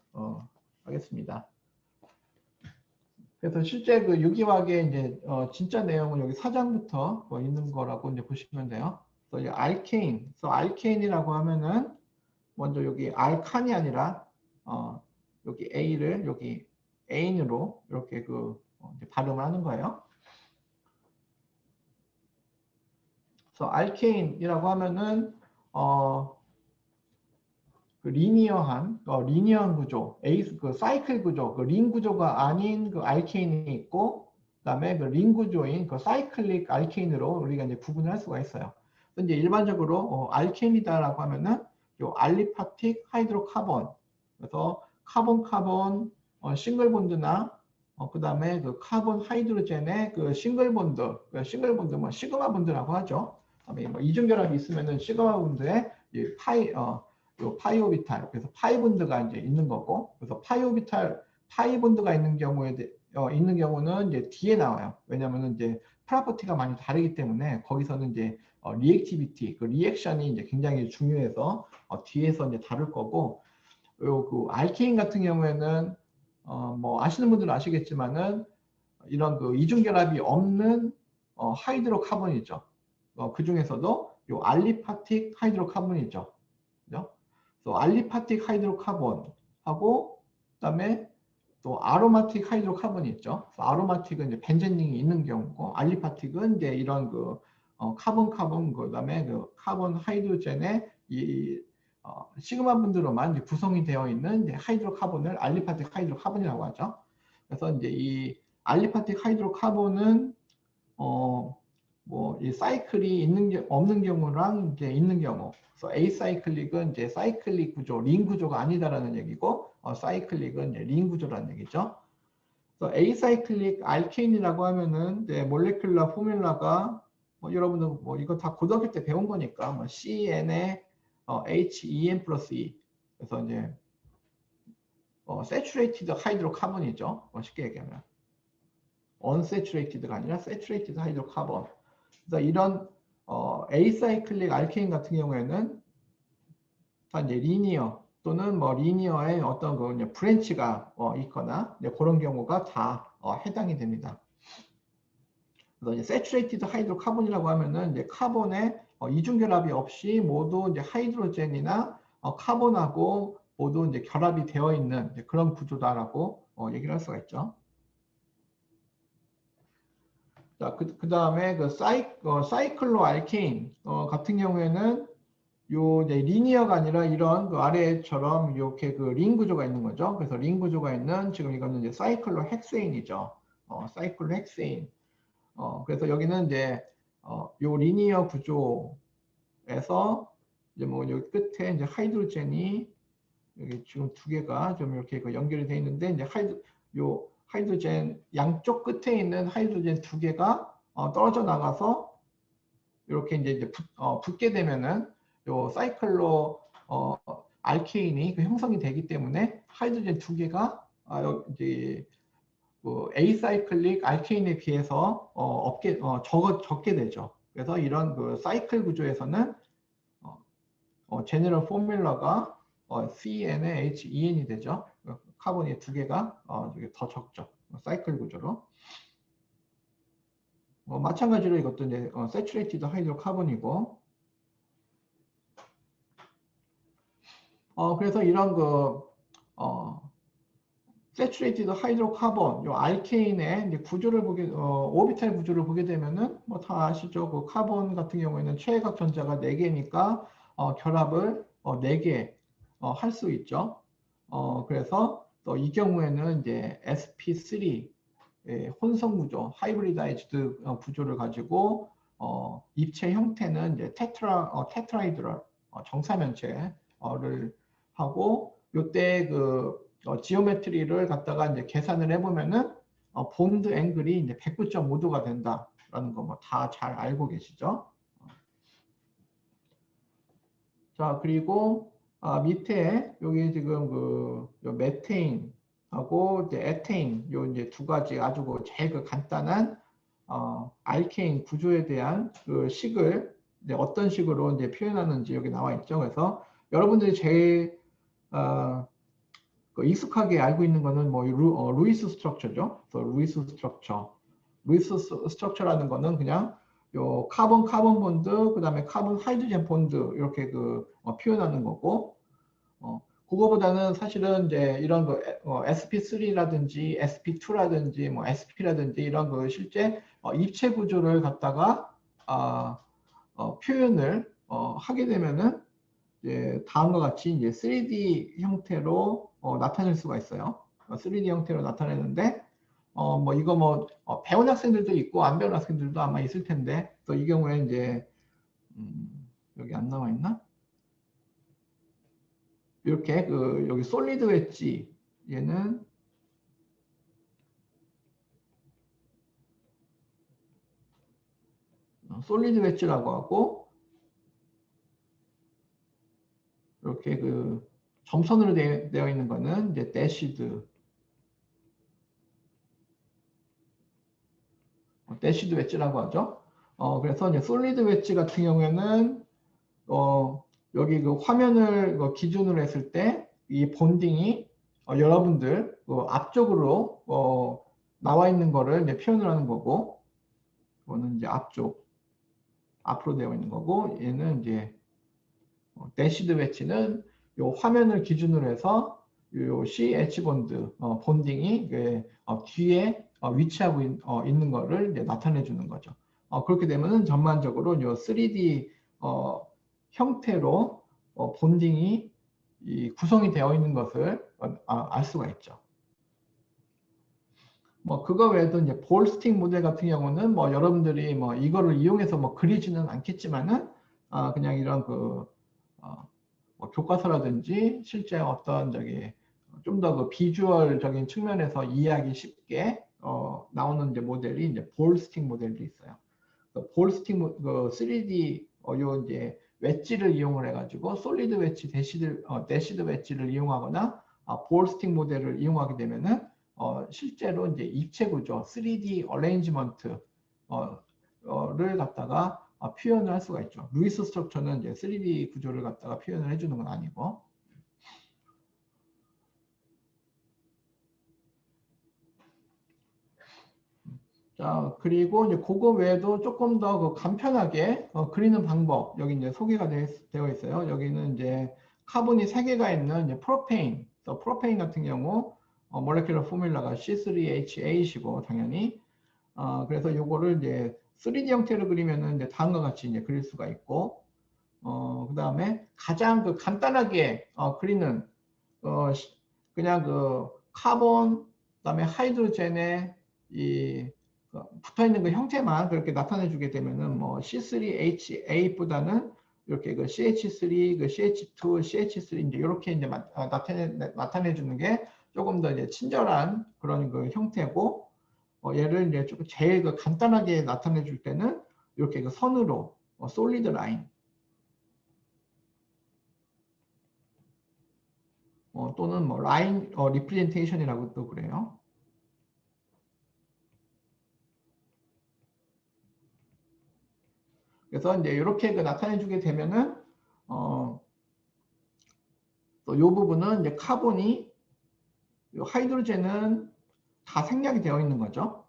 하겠습니다. 그래서 실제 그 유기화학의 이제 진짜 내용은 여기 4장부터 있는 거라고 이제 보시면 돼요. 그래서 이 알케인, 그래서 알케인이라고 하면은 먼저 여기 알칸이 아니라 여기 A를 여기 N으로 이렇게 그 이제 발음을 하는 거예요. 그래서 알케인이라고 하면은 그 리니어한 구조, 그 사이클 구조, 그 링 구조가 아닌 그 알케인이 있고, 그다음에 그 링 구조인 그 사이클릭 알케인으로 우리가 이제 구분을 할 수가 있어요. 이제 일반적으로 알케인이다라고 하면은 요 알리파틱 하이드로카본, 그래서 카본 싱글 본드나 그다음에 그 카본 하이드로젠의 그 싱글 본드, 뭐 시그마 본드라고 하죠. 그다음에 뭐 이중 결합이 있으면은 시그마 본드에 이 요 파이오비탈, 그래서 파이본드가 이제 있는 거고, 그래서 파이본드가 있는 있는 경우는 이제 뒤에 나와요. 왜냐하면 이제 프로퍼티가 많이 다르기 때문에 거기서는 이제 리액티비티, 그 리액션이 이제 굉장히 중요해서 뒤에서 이제 다룰 거고, 요 그 알케인 같은 경우에는 뭐 아시는 분들은 아시겠지만은 이런 그 이중 결합이 없는 하이드로카본이죠. 그 중에서도 요 알리파틱 하이드로카본이죠. 그죠? 그래서 알리파틱 하이드로카본하고 그다음에 또 아로마틱 하이드로카본이 있죠. 아로마틱은 이제 벤젠링이 있는 경우고, 알리파틱은 이제 이런 그 카본 그다음에 그 카본 하이드로젠의 이 시그마 분드로만 이제 구성이 되어 있는 이제 하이드로카본을 알리파틱 하이드로카본이라고 하죠. 그래서 이제 이 알리파틱 하이드로카본은 뭐 이 사이클이 없는 경우랑 이제 있는 경우. 그래서 에이사이클릭은 이제 사이클릭 구조, 링 구조가 아니다라는 얘기고, 사이클릭은 이제 링 구조라는 얘기죠. 그래서 에이사이클릭 알케인이라고 하면은 이제 몰레큘러 포뮬라가 뭐 여러분들 뭐 이거 다 고등학교 때 배운 거니까 뭐 CN에 HEN 플러스 E. 그래서 이제 세츄레이티드 하이드로카본이죠. 쉽게 얘기하면 언세츄레이티드가 아니라 세츄레이티드 하이드로카본. 그래서 이런 에이사이클릭 알케인 같은 경우에는 이제 리니어 또는 뭐 리니어의 어떤 그 이제 브랜치가 있거나 이제 그런 경우가 다 해당이 됩니다. 그래서 이제 세츄레이티드 하이드로카본이라고 하면은 이제 카본에 이중 결합이 없이 모두 이제 하이드로젠이나 카본하고 모두 이제 결합이 되어 있는 그런 구조다라고 얘기를 할 수가 있죠. 자, 그 다음에 그 사이클로 알케인 같은 경우에는 요 이제 리니어가 아니라 이런 그 아래처럼 이렇게 그 링 구조가 있는 거죠. 그래서 링 구조가 있는 지금 이거는 이제 사이클로 헥세인이죠. 사이클로 헥세인. 그래서 여기는 이제 요 리니어 구조에서 이제 뭐 여기 끝에 이제 하이드로젠이 여기 지금 두 개가 좀 이렇게 그 연결이 돼 있는데 이제 요 하이드로젠 양쪽 끝에 있는 하이드로젠 두 개가 떨어져 나가서 이렇게 이제 붙게 되면은 요 사이클로 알케인이 그 형성이 되기 때문에 하이드로젠 두 개가 이제 그 에이사이클릭 알케인에 비해서 적게 되죠. 그래서 이런 그 사이클 구조에서는 제너럴 포뮬러가 CnHEN이 되죠. 카본이 두 개가 더 적죠. 사이클 구조로. 마찬가지로 이것도 이제 세츄레이티드 하이드로카본이고, 그래서 이런 그 세츄레이티드 하이드로카본, 요 알케인의 이제 구조를 오비탈 구조를 보게 되면은 뭐 다 아시죠? 그 카본 같은 경우에는 최외각 전자가 4개니까 결합을 4개 할 수 있죠. 그래서 또 이 경우에는 이제 sp3 혼성 구조, 하이브리다이즈드 구조를 가지고 입체 형태는 이제 테트라이드럴 정사면체를 하고, 요때 그 지오메트리를 갖다가 이제 계산을 해보면은 본드 앵글이 이제 109.5도가 된다라는 거 뭐 다 잘 알고 계시죠? 자, 그리고 밑에 여기 지금 그 메테인하고 이제 에테인 요 이제 두 가지 아주 그 제일 그 간단한 알케인 구조에 대한 그 식을 이제 어떤 식으로 이제 표현하는지 여기 나와 있죠. 그래서 여러분들이 제일 그 익숙하게 알고 있는 거는 뭐 루이스 스트럭처죠. 루이스 스트럭처라는 거는 그냥 요 카본 본드, 그다음에 카본 하이드로젠 본드 이렇게 그 표현하는 거고, 그거보다는 사실은 이제 이런 그 sp3라든지 sp2라든지 뭐 sp라든지 이런 그 실제 입체 구조를 갖다가 표현을 하게 되면은 이제 다음과 같이 이제 3D 형태로 나타낼 수가 있어요. 3D 형태로 나타내는데 뭐 이거 뭐 배운 학생들도 있고 안 배운 학생들도 아마 있을 텐데 또 이 경우에 이제 여기 안 나와 있나? 이렇게 그 여기 솔리드 웨지 얘는 솔리드 웨지라고 하고 이렇게 그 점선으로 되어 있는 거는 이제 대시드 웨지라고 하죠. 그래서 이제 솔리드 웨지 같은 경우에는 여기 그 화면을 기준으로 했을 때 이 본딩이 여러분들 앞쪽으로 나와 있는 거를 이제 표현을 하는 거고, 이거는 이제 앞으로 되어 있는 거고, 얘는 이제 대시드 웨지는 요 화면을 기준으로 해서 요 CH 본드 본딩이 뒤에 위치하고 있는 거를 이제 나타내 주는 거죠. 그렇게 되면은 전반적으로 요 3D 형태로 본딩이 구성이 되어 있는 것을 알 수가 있죠. 뭐 그거 외에도 이제 볼스틱 모델 같은 경우는 뭐 여러분들이 뭐 이거를 이용해서 뭐 그리지는 않겠지만은 그냥 이런 뭐 교과서라든지 실제 어떤 저기 좀 더 그 비주얼적인 측면에서 이해하기 쉽게 나오는 이제 모델이 이제 볼스틱 모델도 있어요. 볼스틱 3D 요 이제 웨지를 이용을 해가지고 솔리드 웨지, 대시드 웨지를 이용하거나 볼스틱 모델을 이용하게 되면은 실제로 이제 입체 구조, 3D 어레인지먼트 를 갖다가 표현을 할 수가 있죠. 루이스 스트럭처는 이제 3D 구조를 갖다가 표현을 해주는 건 아니고. 자, 그리고 이제 그거 외에도 조금 더 간편하게 그리는 방법, 여기 이제 소개가 되어 있어요. 여기는 이제 카본이 3개가 있는 이제 프로페인, 프로페인 같은 경우 몰레큘러 포뮬러가 C3H8이고 당연히 그래서 요거를 이제 3D 형태로 그리면은 이제 다음과 같이 이제 그릴 수가 있고, 그 다음에 가장 그 간단하게 그리는 그냥 그 카본, 그다음에 하이드로젠에 붙어 있는 그 형태만 그렇게 나타내 주게 되면은 뭐 C3H8보다는 이렇게 그 CH3, 그 CH2, CH3 이제 이렇게 이제 나타내 주는 게 조금 더 이제 친절한 그런 그 형태고, 얘를 이제 조금 제일 그 간단하게 나타내 줄 때는 이렇게 그 선으로 솔리드 라인 또는 뭐 라인 리프레젠테이션이라고 또 그래요. 그래서 이제 이렇게 그 나타내 주게 되면은 또 이 부분은 이제 카본이 하이드로젠은 다 생략이 되어 있는 거죠.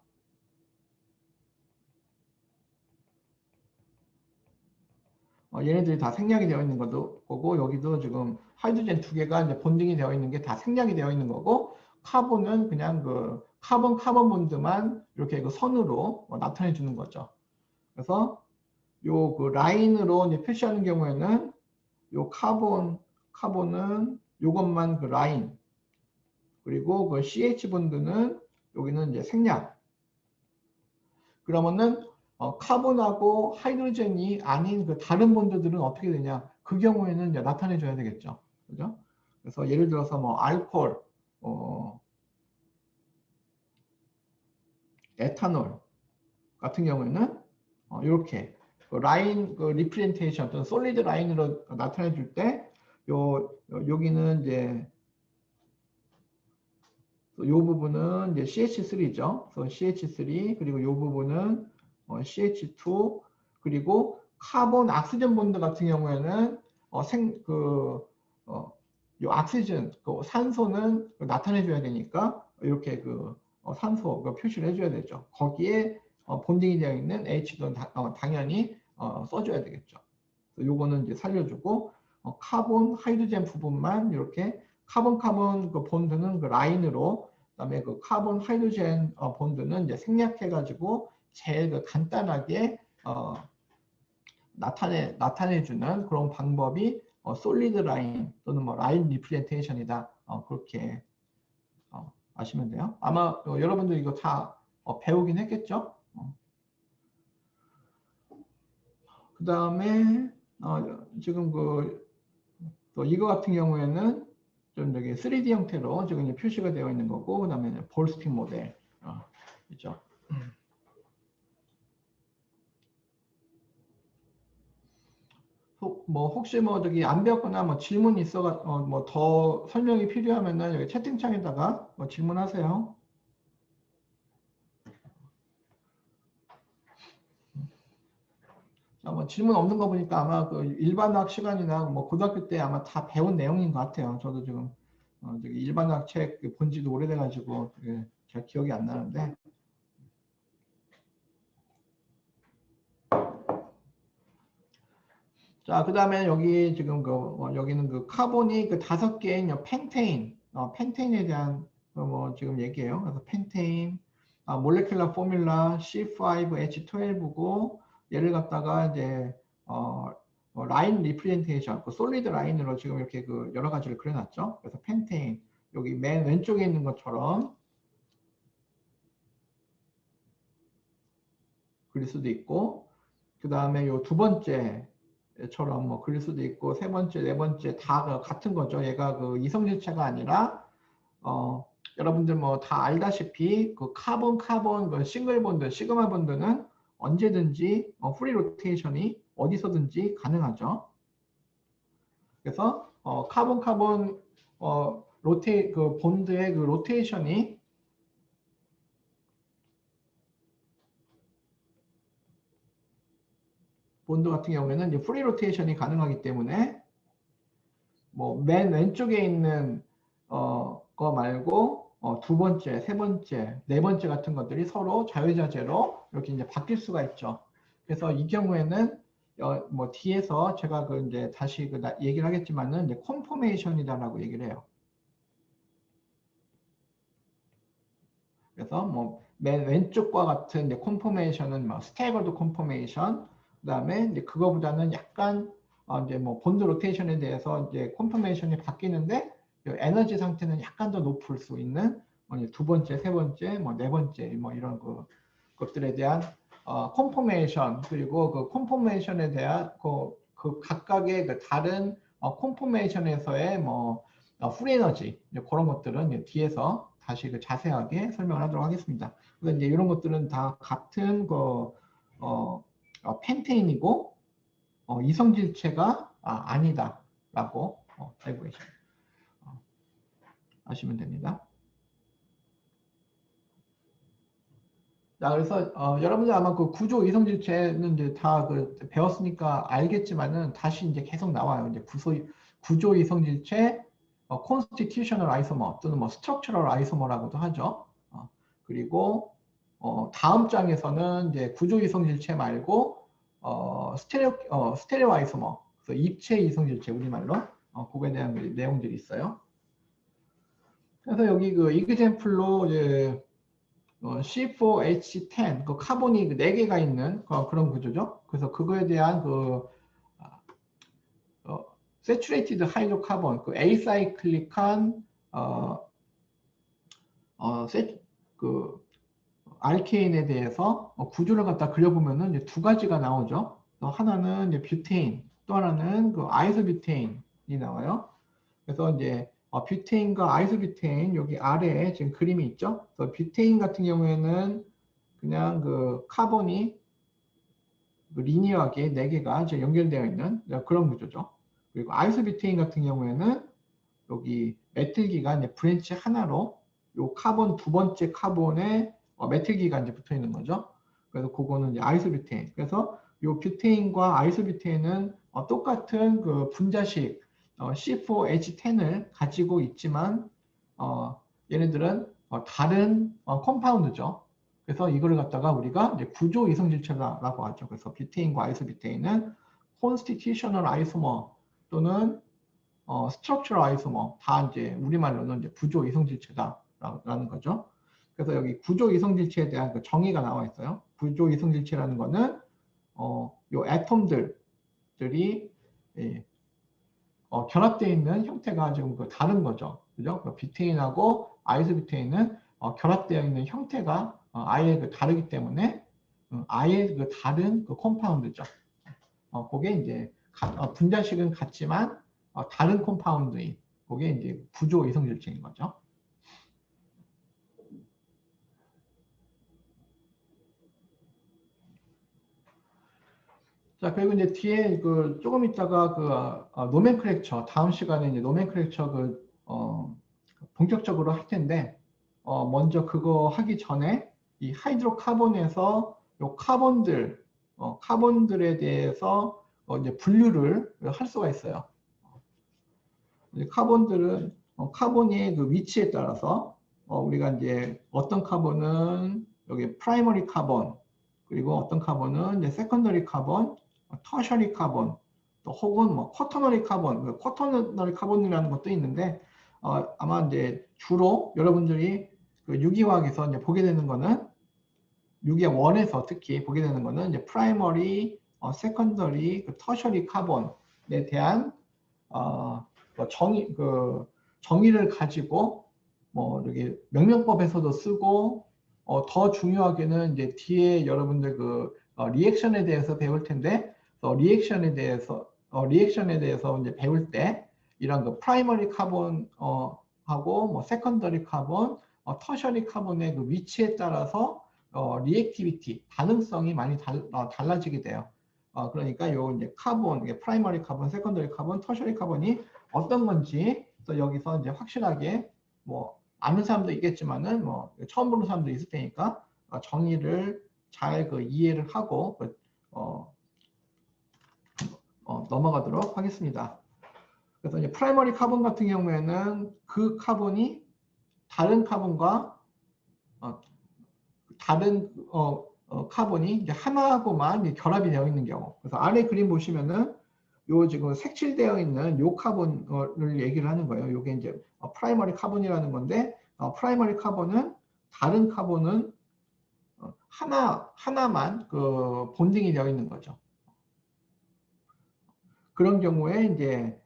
얘네들이 다 생략이 되어 있는 거고, 여기도 지금 하이드로젠 2개가 이제 본딩이 되어 있는 게 다 생략이 되어 있는 거고, 카본은 그냥 그 카본 본드만 이렇게 그 선으로 나타내 주는 거죠. 그래서 요 그 라인으로 이제 표시하는 경우에는 요 카본은 요것만 그 라인, 그리고 그 CH 본드는 여기는 이제 생략. 그러면은 카본하고 하이드로젠이 아닌 그 다른 본드들은 어떻게 되냐? 그 경우에는 이제 나타내 줘야 되겠죠. 그죠? 그래서 예를 들어서 뭐 알코올, 에탄올 같은 경우에는 이렇게 그 라인 그 리프레젠테이션 또는 솔리드 라인으로 나타내 줄 때 여기는 이제 이 부분은 이제 CH3죠. 그래서 CH3 그리고 이 부분은 CH2 그리고 카본 악시전 본드 같은 경우에는 이 악시전 그 산소는 나타내 줘야 되니까 이렇게 그 산소 표시를 해줘야 되죠. 거기에 본딩이 되어 있는 H도 당연히 써줘야 되겠죠. 요거는 이제 살려주고 카본 하이드로젠 부분만 이렇게 카본 그 본드는 그 라인으로, 그다음에 그 카본 하이드로젠 본드는 이제 생략해가지고 제일 그 간단하게 나타내주는 그런 방법이 솔리드 라인 또는 뭐 라인 리프레젠테이션이다. 그렇게 아시면 돼요. 아마 여러분들 이거 다 배우긴 했겠죠. 그 다음에 지금 또 이거 같은 경우에는 좀 여기 3D 형태로 지금 이제 표시가 되어 있는 거고, 그 다음에 볼스픽 모델 있죠. 뭐 혹시 뭐 저기 안 배웠거나 뭐 질문 뭐 더 설명이 필요하면은 여기 채팅창에다가 뭐 질문하세요. 뭐 질문 없는 거 보니까 아마 그 일반학 시간이나 뭐 고등학교 때 아마 다 배운 내용인 것 같아요. 저도 지금 저기 일반학 책 본 지도 오래돼가지고 잘 기억이 안 나는데. 자, 그 다음에 여기 지금 여기는 그 카본이 그 5개인 펜테인, 펜테인에 대한 뭐 지금 얘기해요. 그래서 펜테인, 몰레큘러 포뮬라 C5H12고 얘를 갖다가 이제 라인 리프레젠테이션, 그 솔리드 라인으로 지금 이렇게 그 여러 가지를 그려놨죠. 그래서 펜테인 여기 맨 왼쪽에 있는 것처럼 그릴 수도 있고, 그 다음에 요 두 번째 처럼 뭐 그릴 수도 있고, 세 번째, 네 번째 다 같은 거죠. 얘가 그 이성질체가 아니라 여러분들 뭐 다 알다시피 그 카본 그 싱글 본드, 시그마 본드는 언제든지 프리 로테이션이 어디서든지 가능하죠. 그래서 카본 그 본드의 그 로테이션이 본드 같은 경우에는 이제 프리 로테이션이 가능하기 때문에 뭐 맨 왼쪽에 있는 거 말고 두 번째, 세 번째, 네 번째 같은 것들이 서로 자유자재로 이렇게 이제 바뀔 수가 있죠. 그래서 이 경우에는 뭐 뒤에서 제가 그 이제 다시 얘기를 하겠지만은 이제 콘포메이션이다라고 얘기를 해요. 그래서 뭐 맨 왼쪽과 같은 이제 콘포메이션은 뭐 스태거드 콘포메이션, 그다음에 이제 그거보다는 약간 이제 뭐 본드 로테이션에 대해서 이제 콘포메이션이 바뀌는데 에너지 상태는 약간 더 높을 수 있는 두 번째, 세 번째, 뭐 네 번째 뭐 이런 것들에 대한 콘포메이션, 그리고 그 콘포메이션에 대한 그 각각의 그 다른 콘포메이션에서의 뭐 프리 에너지 그런 것들은 뒤에서 다시 자세하게 설명을 하도록 하겠습니다. 그래서 이제 이런 것들은 다 같은 펜테인이고 이성질체가 아니다라고 알고 계십니다. 아시면 됩니다. 자, 그래서 여러분들 아마 그 구조 이성질체는 이제 다 배웠으니까 알겠지만은 다시 이제 계속 나와요. 이제 구조 이성질체, constitutional isomer 또는 뭐 structural isomer라고도 하죠. 그리고 다음 장에서는 이제 구조 이성질체 말고 스테레오 아이소머, 그래서 입체 이성질체 우리말로 그거에 대한 내용들이 있어요. 그래서 여기 그 이그젬플로 이제 C4H10 그 카본이 4개가 있는 그런 구조죠. 그래서 그거에 대한 세츄레이티드 하이드로카본, 그 에이사이클릭한 그 알케인에 대해서 구조를 갖다 그려보면은 이제 두 가지가 나오죠. 하나는 이제 뷰테인, 또 하나는 그 아이소뷰테인이 나와요. 그래서 이제 뷰테인과 아이소뷰테인 여기 아래에 지금 그림이 있죠. 그래서 뷰테인 같은 경우에는 그냥 그 카본이 리니어하게 4개가 이제 연결되어 있는 그런 구조죠. 그리고 아이소뷰테인 같은 경우에는 여기 메틸기가 이제 브랜치 하나로 요 카본 두 번째 카본에 메틸기가 이제 붙어 있는 거죠. 그래서 그거는 이제 아이소뷰테인. 그래서 요 뷰테인과 아이소뷰테인은 똑같은 그 분자식 C4H10을 가지고 있지만 얘네들은 다른 컴파운드죠. 그래서 이걸 갖다가 우리가 이제 구조 이성질체라고 하죠. 그래서 뷰테인과 아이소뷰테인은 constitutional isomer 또는 structural isomer 다 이제 우리말로는 이제 구조 이성질체다라는 거죠. 그래서 여기 구조 이성질체에 대한 그 정의가 나와 있어요. 구조 이성질체라는 거는 요 애톰들이 결합되어 있는 형태가 지금 다른 거죠. 그죠? 비테인하고 아이소비테인은 결합되어 있는 형태가 아예 다르기 때문에 아예 다른 컴파운드죠. 그게 이제 분자식은 같지만 다른 컴파운드인 그게 이제 부조 이성질체인 거죠. 자, 그리고 이제 뒤에 조금 있다가 노멘클렉처 다음 시간에 이제 노멘클렉처 본격적으로 할 텐데 먼저 그거 하기 전에 이 하이드로카본에서 요 카본들에 대해서 이제 분류를 할 수가 있어요. 카본들은 카본의 그 위치에 따라서 우리가 이제 어떤 카본은 여기 프라이머리 카본 그리고 어떤 카본은 이제 세컨더리 카본, 터셔리 카본 또 혹은 뭐 쿼터너리 카본, 쿼터너리 카본이라는 것도 있는데 아마 이제 주로 여러분들이 그 유기화학에서 이제 보게 되는 거는 유기화 1에서 특히 보게 되는 거는 이제 프라이머리, 세컨더리, 터셔리 카본에 대한 정의를 가지고 뭐 여기 명명법에서도 쓰고 더 중요하게는 이제 뒤에 여러분들 리액션에 대해서 배울 텐데 리액션에 대해서 이제 배울 때 이런 프라이머리 카본 하고 뭐 세컨더리 카본, 터셔리 카본의 위치에 따라서 리액티비티 반응성이 많이 달라지게 돼요. 그러니까 요 이제 카본, 프라이머리 카본, 세컨더리 카본, 터셔리 카본이 어떤 건지 또 여기서 이제 확실하게 뭐 아는 사람도 있겠지만은 뭐 처음 보는 사람도 있을 테니까 정의를 잘 이해를 하고 넘어가도록 하겠습니다. 그래서 이제 프라이머리 카본 같은 경우에는 그 카본이 다른 카본과 다른 카본이 이제 하나하고만 결합이 되어 있는 경우. 그래서 아래 그림 보시면은 요 지금 색칠되어 있는 요 카본을 얘기를 하는 거예요. 요게 이제 프라이머리 카본이라는 건데 프라이머리 카본은 다른 카본은 하나만 본딩이 되어 있는 거죠. 그런 경우에 이제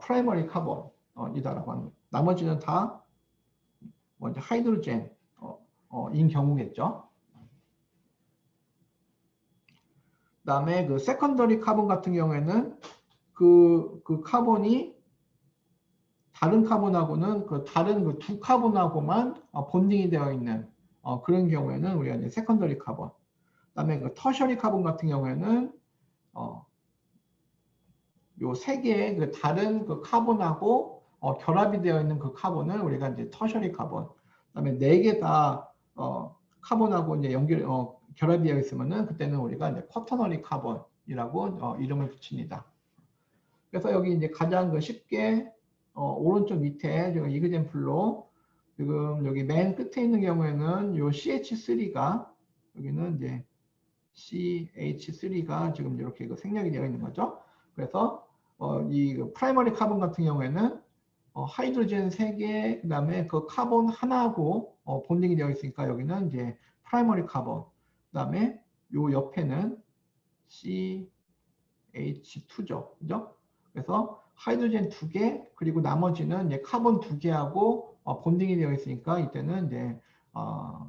프라이머리 카본이다라고 하는 거예요. 나머지는 다 이제 하이드로젠인 경우겠죠. 그다음에 세컨더리 카본 같은 경우에는 그 카본이 다른 카본하고는 다른 두 카본하고만 본딩이 되어 있는 그런 경우에는 우리가 이제 세컨더리 카본. 그다음에 터셔리 카본 같은 경우에는 요 세 개의 다른 카본하고 결합이 되어 있는 그 카본을 우리가 이제 터셔리 카본. 그다음에 네 개 다 카본하고 이제 결합이 되어 있으면은 그때는 우리가 이제 쿼터너리 카본이라고 이름을 붙입니다. 그래서 여기 이제 가장 쉽게 오른쪽 밑에 지금 이그젠플로 지금 여기 맨 끝에 있는 경우에는 요 CH3가 여기는 이제 CH3가 지금 이렇게 생략이 되어 있는 거죠. 그래서 이 프라이머리 카본 같은 경우에는 하이드로젠 3개, 그 다음에 그 카본 하나하고 본딩이 되어 있으니까 여기는 이제 프라이머리 카본, 그 다음에 요 옆에는 CH2죠. 그죠? 그래서 하이드로젠 2개, 그리고 나머지는 이제 카본 2개하고 본딩이 되어 있으니까 이때는 이제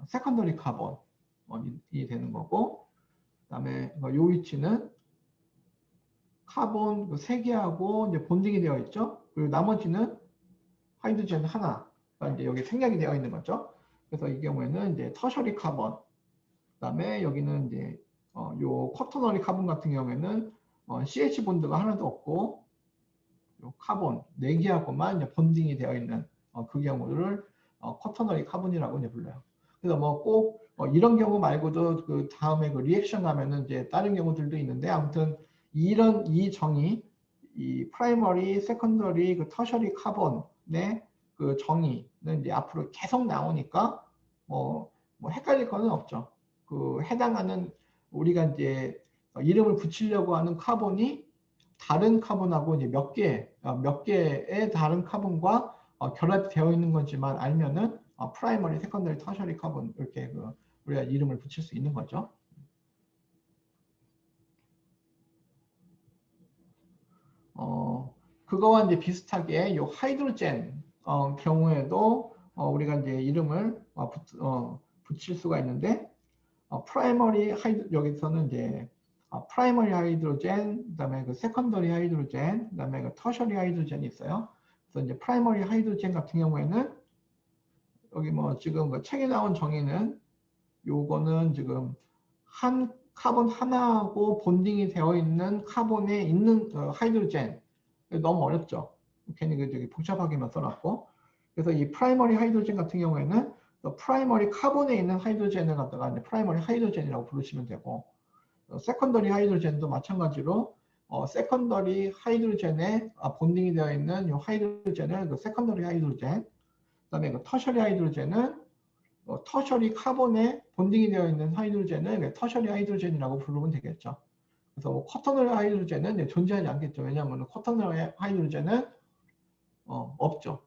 세컨더리 카본이 되는 거고, 그 다음에 요 위치는 카본 3개하고 이제 본딩이 되어 있죠. 그리고 나머지는 하이드로젠 하나가 이제 여기 생략이 되어 있는 거죠. 그래서 이 경우에는 이제 터셔리 카본, 그다음에 여기는 이제 요 쿼터너리 카본 같은 경우에는 CH 본드가 하나도 없고 요 카본 4개하고만 이제 본딩이 되어 있는 그 경우를 쿼터너리 카본이라고 이제 불러요. 그래서 뭐 꼭 이런 경우 말고도 그 다음에 리액션 가면은 이제 다른 경우들도 있는데 아무튼 이 정의, 이 프라이머리, 세컨더리, 터셔리 카본의 그 정의는 이제 앞으로 계속 나오니까 뭐 헷갈릴 거는 없죠. 해당하는 우리가 이제 이름을 붙이려고 하는 카본이 다른 카본하고 이제 몇 개의 다른 카본과 결합되어 있는 거지만 알면은 프라이머리, 세컨더리, 터셔리 카본 이렇게 우리가 이름을 붙일 수 있는 거죠. 그거와 이제 비슷하게 요 하이드로젠 경우에도 우리가 이제 이름을 붙일 수가 있는데 프라이머리 여기서는 이제 프라이머리 하이드로젠, 그다음에 그 세컨더리 하이드로젠, 그다음에 그 터셔리 하이드로젠이 있어요. 그래서 이제 프라이머리 하이드로젠 같은 경우에는 여기 뭐 지금 그 책에 나온 정의는 요거는 지금 한 카본 하나하고 본딩이 되어 있는 카본에 있는 하이드로젠. 너무 어렵죠. 괜히 그 저기 복잡하게만 써놨고. 그래서 이 프라이머리 하이드로젠 같은 경우에는 프라이머리 카본에 있는 하이드로젠을 갖다가 이제 프라이머리 하이드로젠이라고 부르시면 되고, 세컨더리 하이드로젠도 마찬가지로 세컨더리 하이드로젠에 본딩이 되어 있는 이 하이드로젠을 그 세컨더리 하이드로젠, 그다음에 그 터셔리 하이드로젠은 터셔리 카본에 본딩이 되어 있는 하이드로젠을 터셔리 하이드로젠이라고 부르면 되겠죠. 그래서 쿼터너리 하이드로젠은 존재하지 않겠죠. 왜냐하면 쿼터너리 하이드로젠은 없죠.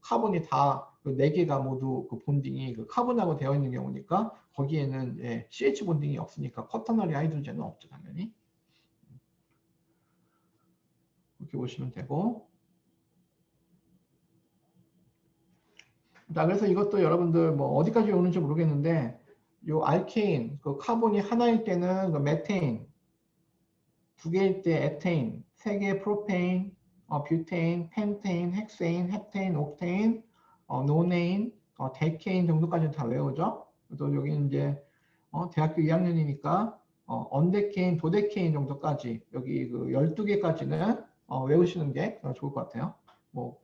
카본이 다 그 4개가 모두 그 본딩이 그 카본하고 되어 있는 경우니까 거기에는 CH 본딩이 없으니까 쿼터너리 하이드로젠은 없죠, 당연히. 이렇게 보시면 되고. 자, 그래서 이것도 여러분들 뭐 어디까지 오는지 모르겠는데, 요 알케인, 그 카본이 하나일 때는 그 메테인, 2개일 때 에테인, 3개 프로페인, 뷰테인, 펜테인, 헥세인, 헵테인, 옥테인, 노네인, 데케인 정도까지는 다 외우죠. 또 여기 이제 대학교 2학년이니까 언데케인, 도데케인 정도까지 여기 그 12개까지는 외우시는 게 좋을 것 같아요. 뭐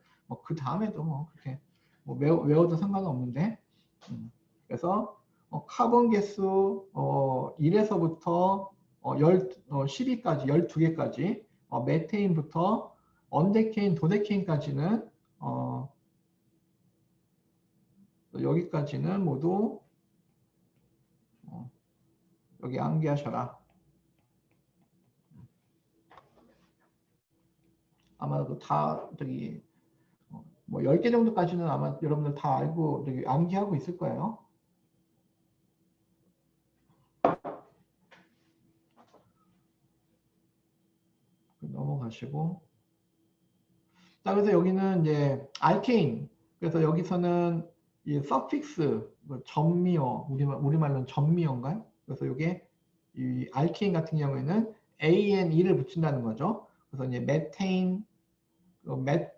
그 다음에도 뭐 그렇게 뭐 외워도 상관은 없는데 그래서 카본 개수 1에서부터 12까지 12개까지 메테인부터 언데케인, 도데케인까지는 여기까지는 모두 여기 암기하셔라. 아마도 다 저기 뭐 10개 정도까지는 아마 여러분들 다 알고 저기 암기하고 있을 거예요. 넘어가시고. 자, 그래서 여기는 이제 알케인. 그래서 여기서는 이 서픽스 전미어, 우리말로는 전미어인가요? 그래서 이게 이 알케인 같은 경우에는 ANE를 붙인다는 거죠. 그래서 이제 메테인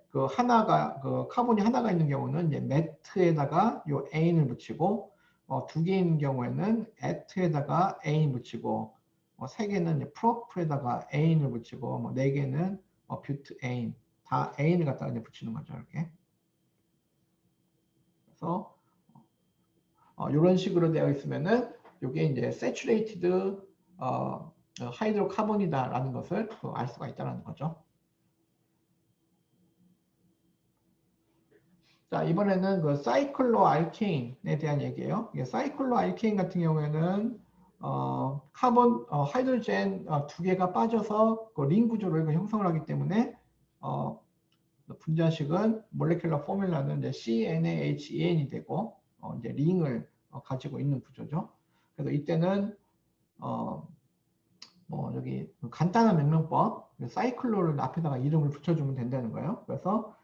그 하나가 그 카본이 하나가 있는 경우는 이제 매트에다가 요 A를 붙이고 2개 있는 경우에는 에트에다가 A 붙이고 3개는 이제 프로프에다가 A를 붙이고 뭐 4개는 뷰트에인 다 A를 갖다가 이제 붙이는 거죠. 이렇게. 그래서 이런 식으로 되어 있으면은 이게 이제 saturated 하이드로카본이다라는 것을 알 수가 있다는 거죠. 자, 이번에는 그 사이클로 알케인에 대한 얘기예요. 사이클로 알케인 같은 경우에는 카본 하이드로젠 2개가 빠져서 그 링 구조를 형성을 하기 때문에 분자식은 몰레큘러 포뮬라는 이제 CNAHEN이 되고 이제 링을 가지고 있는 구조죠. 그래서 이때는 뭐 여기 간단한 명령법 사이클로를 앞에다가 이름을 붙여주면 된다는 거예요. 그래서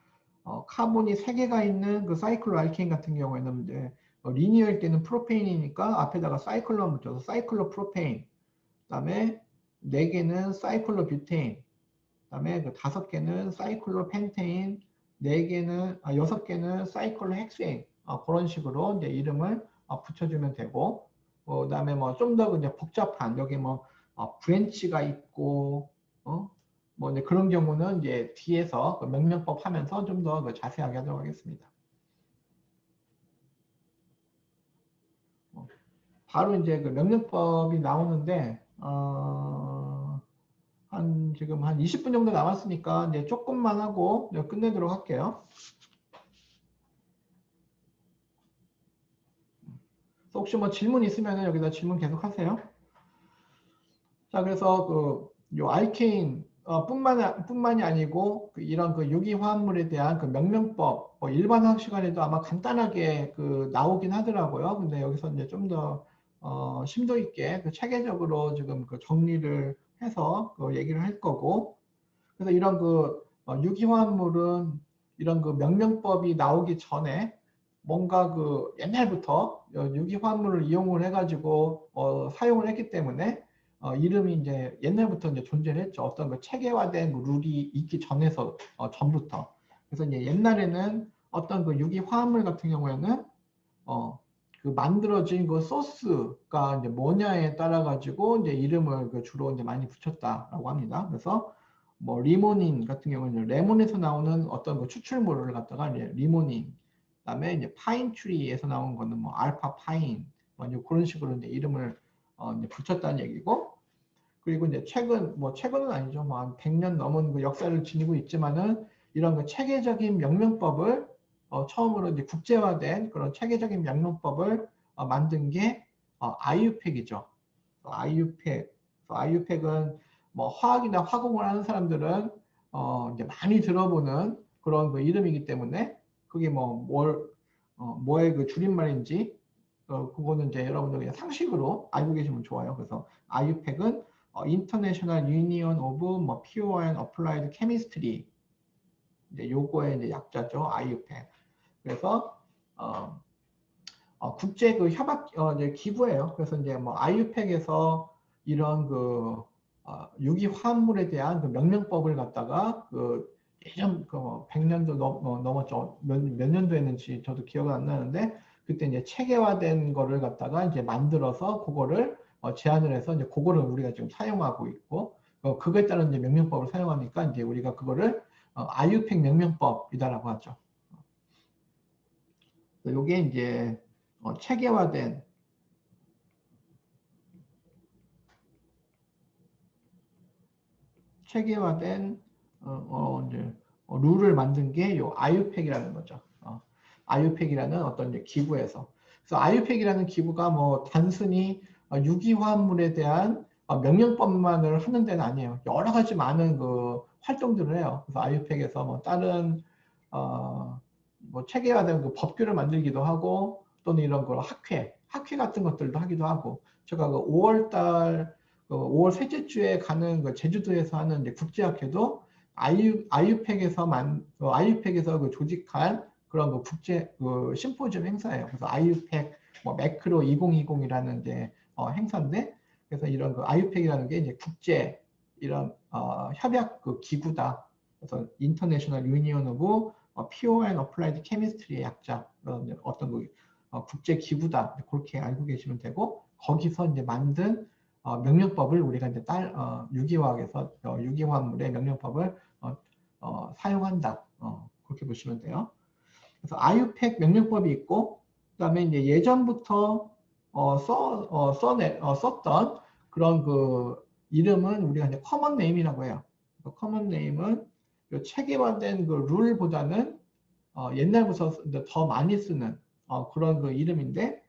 카본이 3개가 있는 그 사이클로 알케인 같은 경우에는 이제 리니어일 때는 프로페인이니까 앞에다가 사이클로 붙여서 사이클로 프로페인, 그다음에 4개는 사이클로 뷰테인, 그다음에 그 5개는 사이클로 펜테인, 6개는 사이클로 헥세인 그런 식으로 이제 이름을 붙여주면 되고 그다음에 뭐 좀 더 이제 복잡한 여기 뭐 브랜치가 있고 뭐 이제 그런 경우는 이제 뒤에서 그 명령법 하면서 좀 더 자세하게 하도록 하겠습니다. 바로 이제 그 명령법이 나오는데 지금 한 20분 정도 남았으니까 이제 조금만 하고 끝내도록 할게요. 혹시 뭐 질문 있으면 여기다 질문 계속 하세요. 자, 그래서 요 알케인 뿐만이 아니고 이런 그 유기화합물에 대한 그 명명법 일반 화학 시간에도 아마 간단하게 나오긴 하더라고요. 근데 여기서 이제 좀 더 심도 있게 체계적으로 지금 정리를 해서 얘기를 할 거고, 그래서 이런 유기화합물은 이런 그 명명법이 나오기 전에 뭔가 그 옛날부터 유기화합물을 이용을 해가지고 사용을 했기 때문에 이름이 이제 옛날부터 이제 존재를 했죠. 어떤 그 체계화된 그 룰이 있기 전에서 전부터. 그래서 이제 옛날에는 어떤 그 유기화합물 같은 경우에는 그 만들어진 그 소스가 이제 뭐냐에 따라 가지고 이제 이름을 그 주로 이제 많이 붙였다라고 합니다. 그래서 뭐 리모닌 같은 경우는 레몬에서 나오는 어떤 그 추출물을 갖다가 이제 리모닌, 그다음에 이제 파인트리에서 나온 거는 뭐 알파 파인, 뭐 이제 그런 식으로 이제 이름을 이제 붙였다는 얘기고, 그리고 이제 최근은 아니죠. 뭐 한 100년 넘은 그 역사를 지니고 있지만은 이런 그 체계적인 명명법을 처음으로 이제 국제화된 그런 체계적인 명명법을 만든 게 아이유팩이죠. 아이유팩. 아이유팩은 뭐 화학이나 화공을 하는 사람들은 이제 많이 들어보는 그런 그 이름이기 때문에 그게 뭐의 그 줄임말인지 그거는 이제 여러분들 그냥 상식으로 알고 계시면 좋아요. 그래서 아이유팩은 International Union of 뭐 Pure and Applied Chemistry, 이제 요거의 이제 약자죠. 아이유팩. 그래서 어, 국제 그 협약 이제 기구예요. 그래서 이제 뭐 아이유팩에서 이런 그 유기 화합물에 대한 그 명명법을 갖다가 그 예전 그 100년도 넘었죠. 몇 년도였는지 저도 기억은 안 나는데 그때 이제 체계화된 거를 갖다가 이제 만들어서 그거를 제안을 해서 이제 그거를 우리가 지금 사용하고 있고 그거에 따른 이제 명명법을 사용하니까 이제 우리가 그거를 아이유팩 명명법이다라고 하죠. 요게 이제 체계화된 체계화된 이제 룰을 만든 게 요 아이유팩이라는 거죠. 아이유팩이라는 어떤 이제 기구에서. 그래서 아이유팩이라는 기구가 뭐 단순히 유기화합물에 대한 명령법만을 하는 데는 아니에요. 여러 가지 많은 그 활동들을 해요. 그래서 아이유팩에서 뭐 다른 뭐 체계화된 그 법규를 만들기도 하고 또는 이런 그 학회 같은 것들도 하기도 하고 제가 그 5월달 5월 셋째 주에 가는 그 제주도에서 하는 이제 국제학회도 아이유팩에서 그 조직한 그런 그 국제 그 심포지엄 행사예요. 그래서 아이유팩 뭐 매크로 2020이라는 이제 행사인데 그래서 이런 그 아이유팩이라는 게 이제 국제 이런 협약 그 기구다. 그래서 인터내셔널 유니언 오브 Pure and Applied Chemistry의 약자 어떤 그 국제 기구다. 그렇게 알고 계시면 되고 거기서 이제 만든 명령법을 우리가 이제 유기화학에서 유기화합물의 명령법을 사용한다. 그렇게 보시면 돼요. 그래서 아유팩 명령법이 있고, 그다음에 이제 예전부터 썼던 그런 그 이름은 우리가 이제 커먼 네임이라고 해요. 커먼 네임은 체계화된 그 룰보다는 옛날부터 더 많이 쓰는 그런 그 이름인데,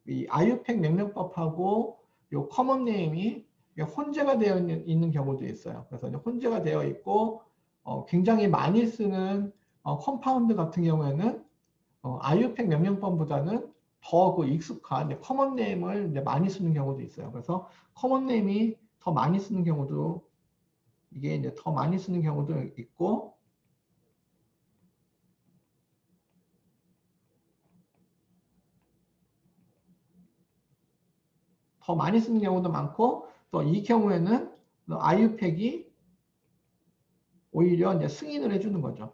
이 아유팩 명령법하고 요 커먼 네임이 혼재가 되어 있는 경우도 있어요. 그래서 혼재가 되어 있고 굉장히 많이 쓰는 컴파운드 같은 경우에는 아이유팩 명령법보다는 더 그 익숙한 커먼 네임을 많이 쓰는 경우도 있어요. 그래서 커먼 네임이 더 많이 쓰는 경우도 이게 이제 더 많이 쓰는 경우도 있고 더 많이 쓰는 경우도 많고 또 이 경우에는 아이유팩이 오히려 이제 승인을 해주는 거죠.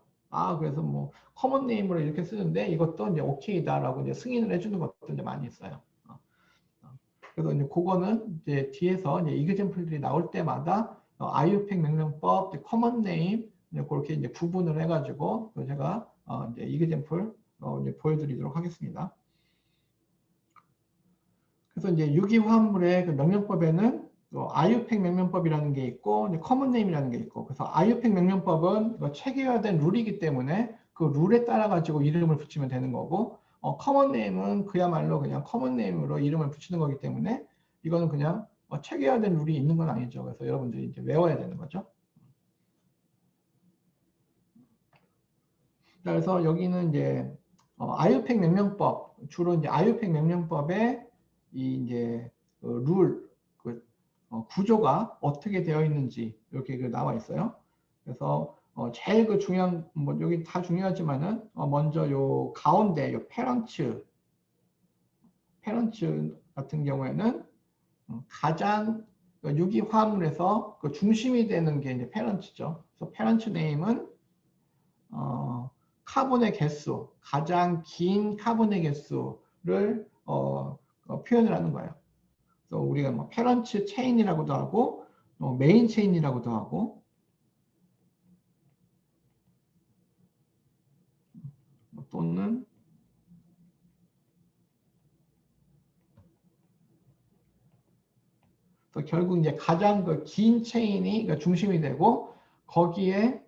그래서 뭐 커먼 네임으로 이렇게 쓰는데 이것도 이제 오케이다라고 이제 승인을 해주는 것도 이제 많이 있어요. 그래서 이제 그거는 이제 뒤에서 이제 이그젠플들이 나올 때마다 아이유팩 명령법, 커먼 네임 그렇게 이제 구분을 해가지고 제가 이제 이그젠플 이제 보여드리도록 하겠습니다. 그래서 이제 유기화합물의 그 명령법에는 아이유팩 명령법이라는 게 있고 커먼 네임이라는 게 있고 그래서 아이유팩 명령법은 체계화된 룰이기 때문에 그 룰에 따라 가지고 이름을 붙이면 되는 거고 커먼 네임은 그야말로 그냥 커먼 네임으로 이름을 붙이는 거기 때문에 이거는 그냥 체계화된 룰이 있는 건 아니죠. 그래서 여러분들이 이제 외워야 되는 거죠. 그래서 여기는 이제 아이유팩 명령법 주로 이제 아이유팩 명령법의 이 이제 룰 구조가 어떻게 되어 있는지 이렇게 나와 있어요. 그래서 제일 그 중요한, 뭐, 여기 다 중요하지만은, 먼저 요 가운데, 요 페런츠 같은 경우에는 가장 유기화합물에서 그 중심이 되는 게 이제 페런츠죠. 그래서 페런츠 네임은, 카본의 개수, 가장 긴 카본의 개수를, 표현을 하는 거예요. 그래서 우리가 뭐 페런츠 체인이라고도 하고, 메인 체인이라고도 하고, 또는 결국 이제 가장 그 긴 체인이 그 중심이 되고 거기에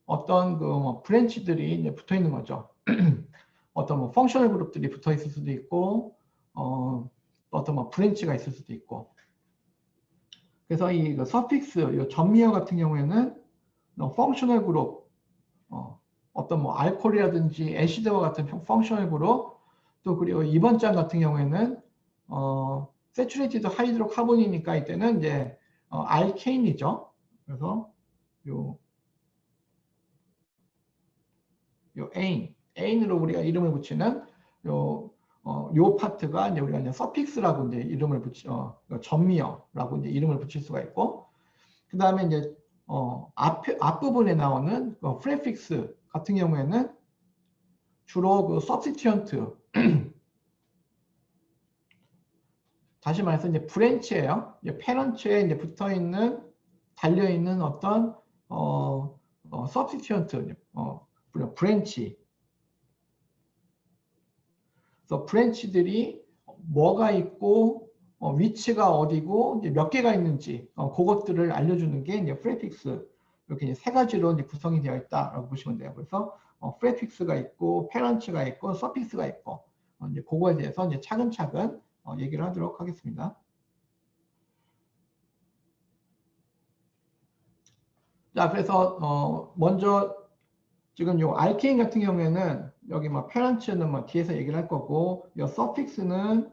어떤 그 뭐 브랜치들이 이제 붙어 있는 거죠. 어떤 뭐 펑셔널 그룹들이 붙어 있을 수도 있고 어떤 뭐 브랜치가 있을 수도 있고. 그래서 이 그 서픽스, 이 전미어 같은 경우에는 펑셔널 그룹, 어떤 뭐 알코올이라든지 애시드와 같은 펑셔널 그룹, 또 그리고 이번 장 같은 경우에는 세츄레이티드 하이드로카본이니까 이때는 이제 알케인이죠. 그래서 요 애인으로 우리가 이름을 붙이는 요 파트가 이제 우리가 이제 서픽스라고 이제 이름을 전미어라고 이제 이름을 붙일 수가 있고, 그 다음에 이제 앞부분에 나오는 프레픽스 같은 경우에는 주로 그 서브스티언트, 다시 말해서 이제 브랜치예요. 이제 페런츠에 이제 붙어 있는 달려 있는 어떤 서브스티언트, 브랜치. 그래서 브랜치들이 뭐가 있고 위치가 어디고 이제 몇 개가 있는지 그것들을 알려주는 게 이제 프레픽스. 이렇게 이제 세 가지로 이제 구성이 되어 있다라고 보시면 돼요. 그래서 프레픽스가 있고 페런츠가 있고 서픽스가 있고 이제 그거에 대해서 이제 차근차근 얘기를 하도록 하겠습니다. 자, 그래서 먼저 지금 요 알케인 같은 경우에는 여기 뭐 페런츠는 뭐 뒤에서 얘기를 할 거고, 요 서픽스는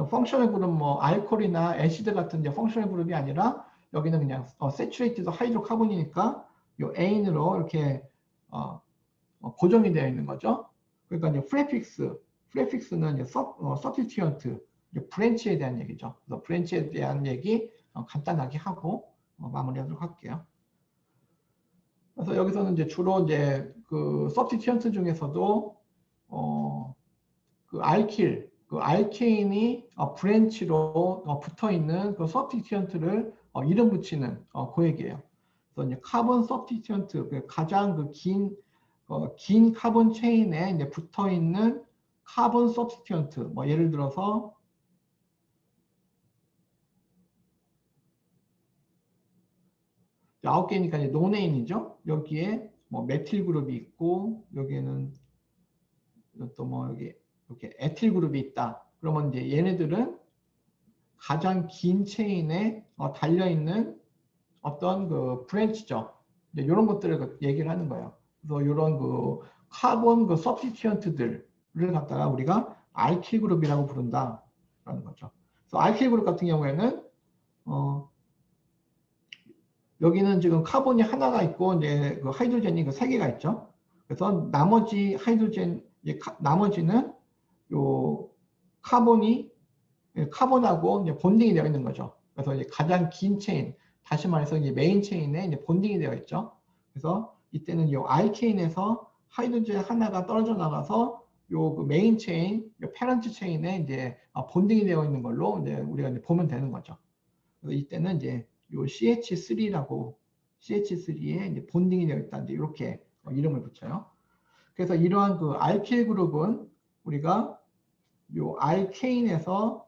펑셔널 그룹 뭐 알코올이나 애시드 같은 이제 펑셔널 그룹이 아니라 여기는 그냥 세츄레이티드 하이드로카본이니까 요 에인으로 이렇게 고정이 되어 있는 거죠. 그러니까 이제 프레픽스는 이제 서티튜언트, 브랜치에 대한 얘기죠. 그래서 브랜치에 대한 얘기 간단하게 하고 마무리하도록 할게요. 그래서 여기서는 이제 주로 이제 그 서브스티언트 중에서도 그 알케인이 브랜치로 붙어 있는 그 서브스티언트를 이름 붙이는 그 얘기예요. 그래서 이제 카본 서브스티언트, 그 가장 그 긴 카본 체인에 이제 붙어 있는 카본 서브스티언트, 뭐 예를 들어서 9개니까 이제 노네임이죠. 여기에 뭐 메틸 그룹이 있고 여기에는 또 뭐 여기 이렇게 에틸 그룹이 있다. 그러면 이제 얘네들은 가장 긴 체인에 달려 있는 어떤 그 브랜치죠. 이제 이런 것들을 얘기를 하는 거예요. 그래서 이런 그 카본 그 서브스티언트들을 갖다가 우리가 알킬 그룹이라고 부른다라는 거죠. 그래서 알킬 그룹 같은 경우에는 여기는 지금 카본이 하나가 있고 이제 그 하이드로젠이 그 세 개가 있죠. 그래서 나머지 나머지는 요 카본하고 이제 본딩이 되어 있는 거죠. 그래서 이제 가장 긴 체인, 다시 말해서 이제 메인 체인에 이제 본딩이 되어 있죠. 그래서 이때는 요 알케인에서 하이드로젠 하나가 떨어져 나가서 요 그 메인 체인, 요 페런트 체인에 이제 본딩이 되어 있는 걸로 이제 우리가 이제 보면 되는 거죠. 그래서 이때는 이제 요 CH3에 이제 본딩이 되어 있다. 이렇게 이름을 붙여요. 그래서 이러한 그 알킬 그룹은 우리가 요 알케인에서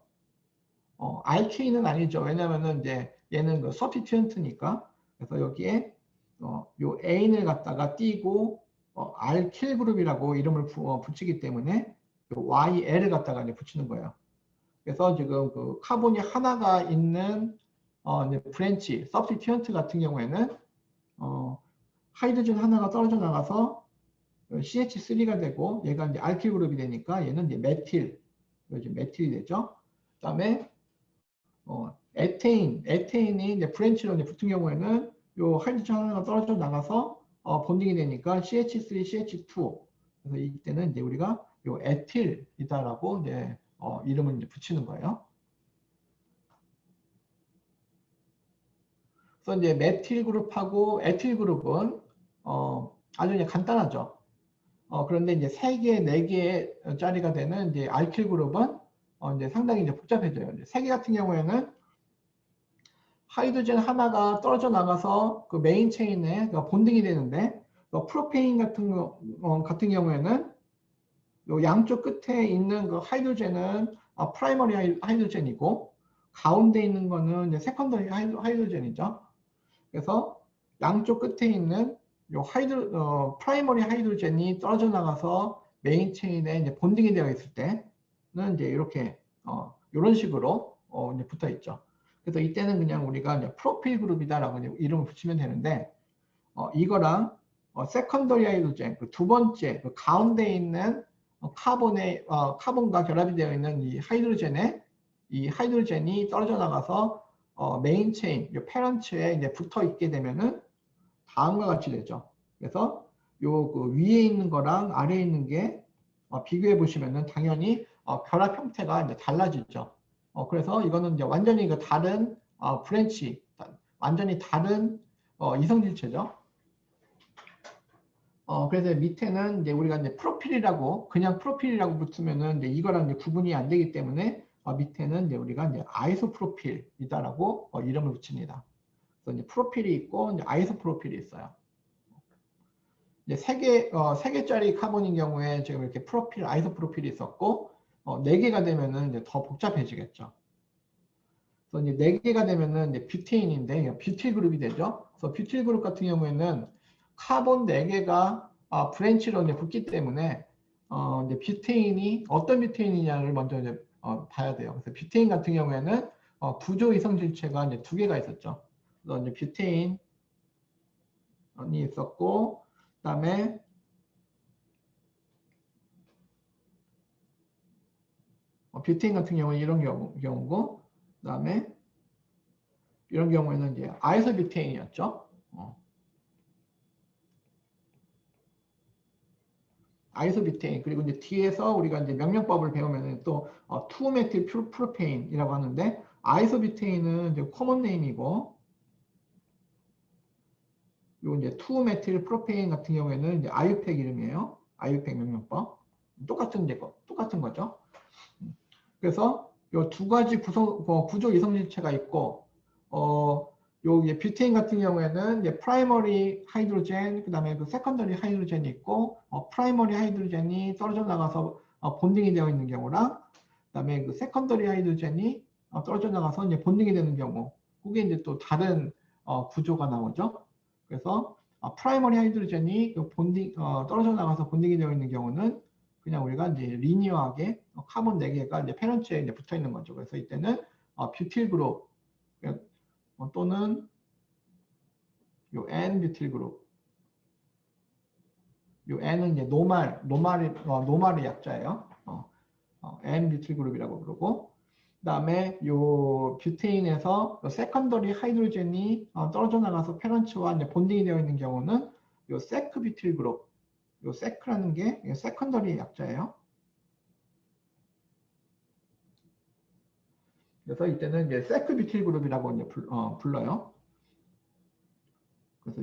알케인은 아니죠. 왜냐면은 이제 얘는 그 서티튜언트니까. 그래서 여기에 요 에인을 갖다가 띄고 알킬 그룹이라고 이름을 붙이기 때문에 요 YL을 갖다가 이제 붙이는 거예요. 그래서 지금 그 카본이 하나가 있는 이제 브랜치, 서브스티언트 같은 경우에는 하이드로젠 하나가 떨어져 나가서 CH3가 되고 얘가 이제 알킬 그룹이 되니까 얘는 이제 메틸이 되죠. 그다음에 에테인이 이제 브랜치로 이제 붙은 경우에는 요 하이드로젠 하나가 떨어져 나가서 본딩이 되니까 CH3, CH2. 그래서 이때는 이제 우리가 요 에틸이다라고 이제 이름을 이제 붙이는 거예요. 그래서 이제 메틸 그룹하고 에틸 그룹은 아주 그냥 간단하죠. 그런데 이제 3개, 4개짜리가 되는 이제 알킬 그룹은 이제 상당히 이제 복잡해져요. 이제 3개 같은 경우에는 하이드로젠 하나가 떨어져 나가서 그 메인 체인에 본딩이 되는데, 프로페인 같은 경우에는 요 양쪽 끝에 있는 그 하이드로젠은 프라이머리 하이드로젠이고, 가운데 있는 거는 이제 세컨더리 하이드로젠이죠. 그래서 양쪽 끝에 있는 요 프라이머리 하이드로젠이 떨어져 나가서 메인 체인에 이제 본딩이 되어 있을 때는 이제 이렇게 이런 식으로 이제 붙어 있죠. 그래서 이때는 그냥 우리가 이제 프로필 그룹이다라고 이제 이름을 붙이면 되는데, 이거랑 세컨더리 하이드로젠 그 두 번째 그 가운데 있는 카본과 결합이 되어 있는 이 하이드로젠이 떨어져 나가서 메인 체인, 페런츠에 이제 붙어 있게 되면은 다음과 같이 되죠. 그래서 요 그 위에 있는 거랑 아래에 있는 게 비교해 보시면은 당연히 결합 형태가 이제 달라지죠. 그래서 이거는 이제 완전히 그 다른 브랜치, 완전히 다른 이성질체죠. 그래서 밑에는 이제 우리가 이제 프로필이라고 그냥 프로필이라고 붙으면은 이제 이거랑 이제 구분이 안 되기 때문에 밑에는 이제 우리가 이제 아이소프로필이다라고 이름을 붙입니다. 그래서 이제 프로필이 있고 이제 아이소프로필이 있어요. 이제 세 개짜리 카본인 경우에 지금 이렇게 프로필, 아이소프로필이 있었고, 4개가 되면은 이제 더 복잡해지겠죠. 그래서 이제 4개가 되면은 이제 뷰테인인데, 뷰틸 그룹이 되죠. 그래서 뷰틸 그룹 같은 경우에는 카본 4개가 브랜치로 이제 붙기 때문에, 이제 뷰테인이 어떤 뷰테인이냐를 먼저 이제 봐야 돼요. 그래서 뷰테인 같은 경우에는 구조 이성질체가 이제 2개가 있었죠. 그래서 이제 뷰테인이 있었고, 그다음에 뷰테인 같은 경우는 이런 경우고, 그다음에 이런 경우에는 이제 아이소뷰테인이었죠. 아이소뷰테인. 그리고 이제 뒤에서 우리가 이제 명령법을 배우면은 또 투메틸 프로페인이라고 하는데, 아이소뷰테인은 이제 코먼 네임이고, 요 이제 투메틸 프로페인 같은 경우에는 이제 아유팩 이름이에요. 아유팩 명령법. 똑같은 거죠. 그래서 요 2가지 구조 이성질체가 있고, 요 뷰테인 같은 경우에는 이제 프라이머리 하이드로젠, 그다음에 그 세컨더리 하이드로젠이 있고, 프라이머리 하이드로젠이 떨어져 나가서 본딩이 되어 있는 경우랑, 그다음에 그 세컨더리 하이드로젠이 떨어져 나가서 이제 본딩이 되는 경우, 그게 이제 또 다른 구조가 나오죠. 그래서 프라이머리 하이드로젠이 떨어져 나가서 본딩이 되어 있는 경우는 그냥 우리가 이제 리니어하게 카본 4개가 이제 페런츠에 이제 붙어 있는 거죠. 그래서 이때는 뷰틸 그룹 또는 요 N 뷰틸 그룹, 요 N은 이제 노말의 약자예요. N 뷰틸 그룹이라고 부르고, 그다음에 요 뷰테인에서 세컨더리 하이드로젠이 떨어져 나가서 페런츠와 이제 본딩이 되어 있는 경우는 요 세크 뷰틸 그룹, 요 세크라는 게 세컨더리 약자예요. 그래서 이때는 이제 세크 뷰틸 그룹이라고 이제 불러요. 그래서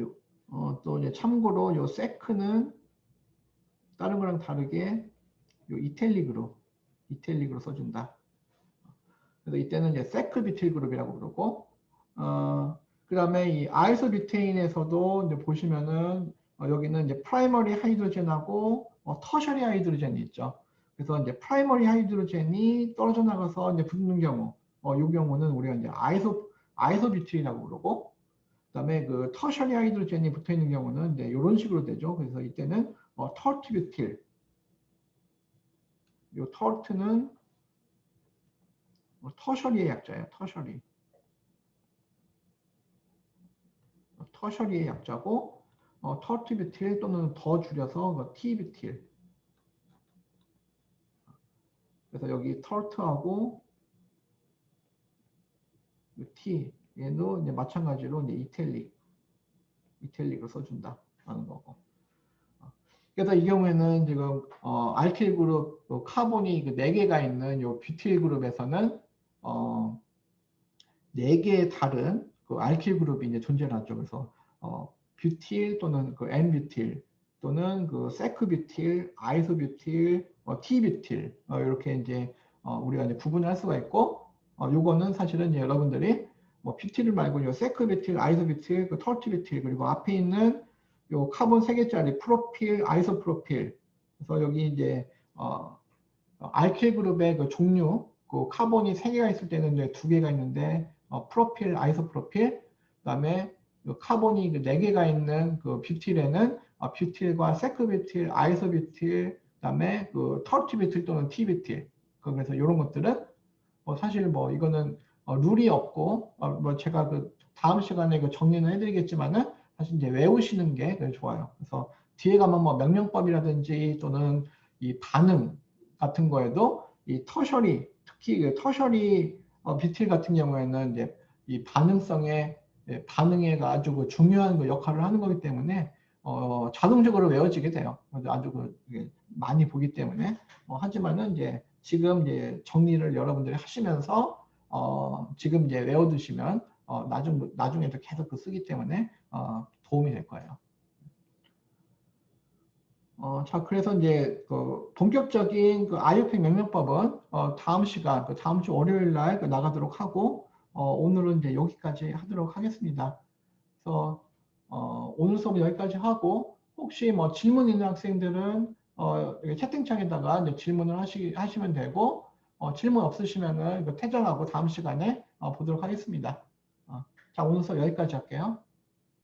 또 이제 참고로 요 세크는 다른 거랑 다르게 요 이텔릭으로 써준다. 그래서 이때는 이제 세크 뷰틸 그룹이라고 부르고, 그다음에 이 아이소뷰테인에서도 이제 보시면은 여기는 이제 프라이머리 하이드로젠하고 터셔리 하이드로젠이 있죠. 그래서 이제 프라이머리 하이드로젠이 떨어져 나가서 이제 붙는 경우, 이 경우는 우리가 이제 아이소뷰틸이라고 부르고, 그다음에 그 터셔리 하이드로젠이 붙어 있는 경우는 이제 이런 식으로 되죠. 그래서 이때는 터트 뷰틸, 이 터트는 터셔리의 약자예요. 터셔리의 약자고, 터트 뷰틸 또는 더 줄여서 T 뷰틸. 그래서 여기 터트하고 T 얘도 이제 마찬가지로 이제 이텔릭을 써준다. 하는 거고. 그래서 이 경우에는 지금 알킬 그룹 카본이 4개가 있는 요 뷰틸 그룹에서는 4개의 다른 그 알킬 그룹이 이제 존재하죠. 그래서 뷰틸 또는 그 N뷰틸 또는 그 세크뷰틸, 아이소뷰틸, T뷰틸 이렇게 이제 우리가 이제 구분을 할 수가 있고 요거는 사실은 이제 여러분들이 뭐 뷰틸 말고 요 세크뷰틸, 아이소뷰틸, 그 털티뷰틸 그리고 앞에 있는 요 카본 3개짜리 프로필, 아이소프로필 그래서 여기 이제 알킬 그룹의 그 종류 그 카본이 3개가 있을 때는 이제 2개가 있는데 프로필, 아이소프로필 그다음에 그 카본이 4개가 있는 그 뷰틸에는 뷰틸과 세크뷰틸, 아이소뷰틸 그다음에 그 털티뷰틸 또는 T뷰틸 그래서 이런 것들은 사실 뭐 이거는 룰이 없고 뭐 제가 그 다음 시간에 그 정리는 해드리겠지만은 사실 이제 외우시는 게 좋아요. 그래서 뒤에 가면 뭐 명령법이라든지 또는 이 반응 같은 거에도 이 터셔리 특히 그 터셔리 뷰틸 같은 경우에는 이제 이 반응에 아주 그 중요한 그 역할을 하는 거기 때문에 자동적으로 외워지게 돼요. 아주 많이 보기 때문에 하지만은 이제 지금 이제 정리를 여러분들이 하시면서 지금 이제 외워두시면 나중에도 계속 그 쓰기 때문에 도움이 될 거예요. 자, 그래서 이제 그 본격적인 그 IUP 명령법은 다음 시간, 그 다음 주 월요일 날 나가도록 하고 오늘은 이제 여기까지 하도록 하겠습니다. 그래서 오늘 수업 여기까지 하고 혹시 뭐 질문 있는 학생들은 여기 채팅창에다가 이제 질문을 하시면 되고 질문 없으시면은 퇴장하고 다음 시간에 보도록 하겠습니다. 자, 오늘 수업 여기까지 할게요.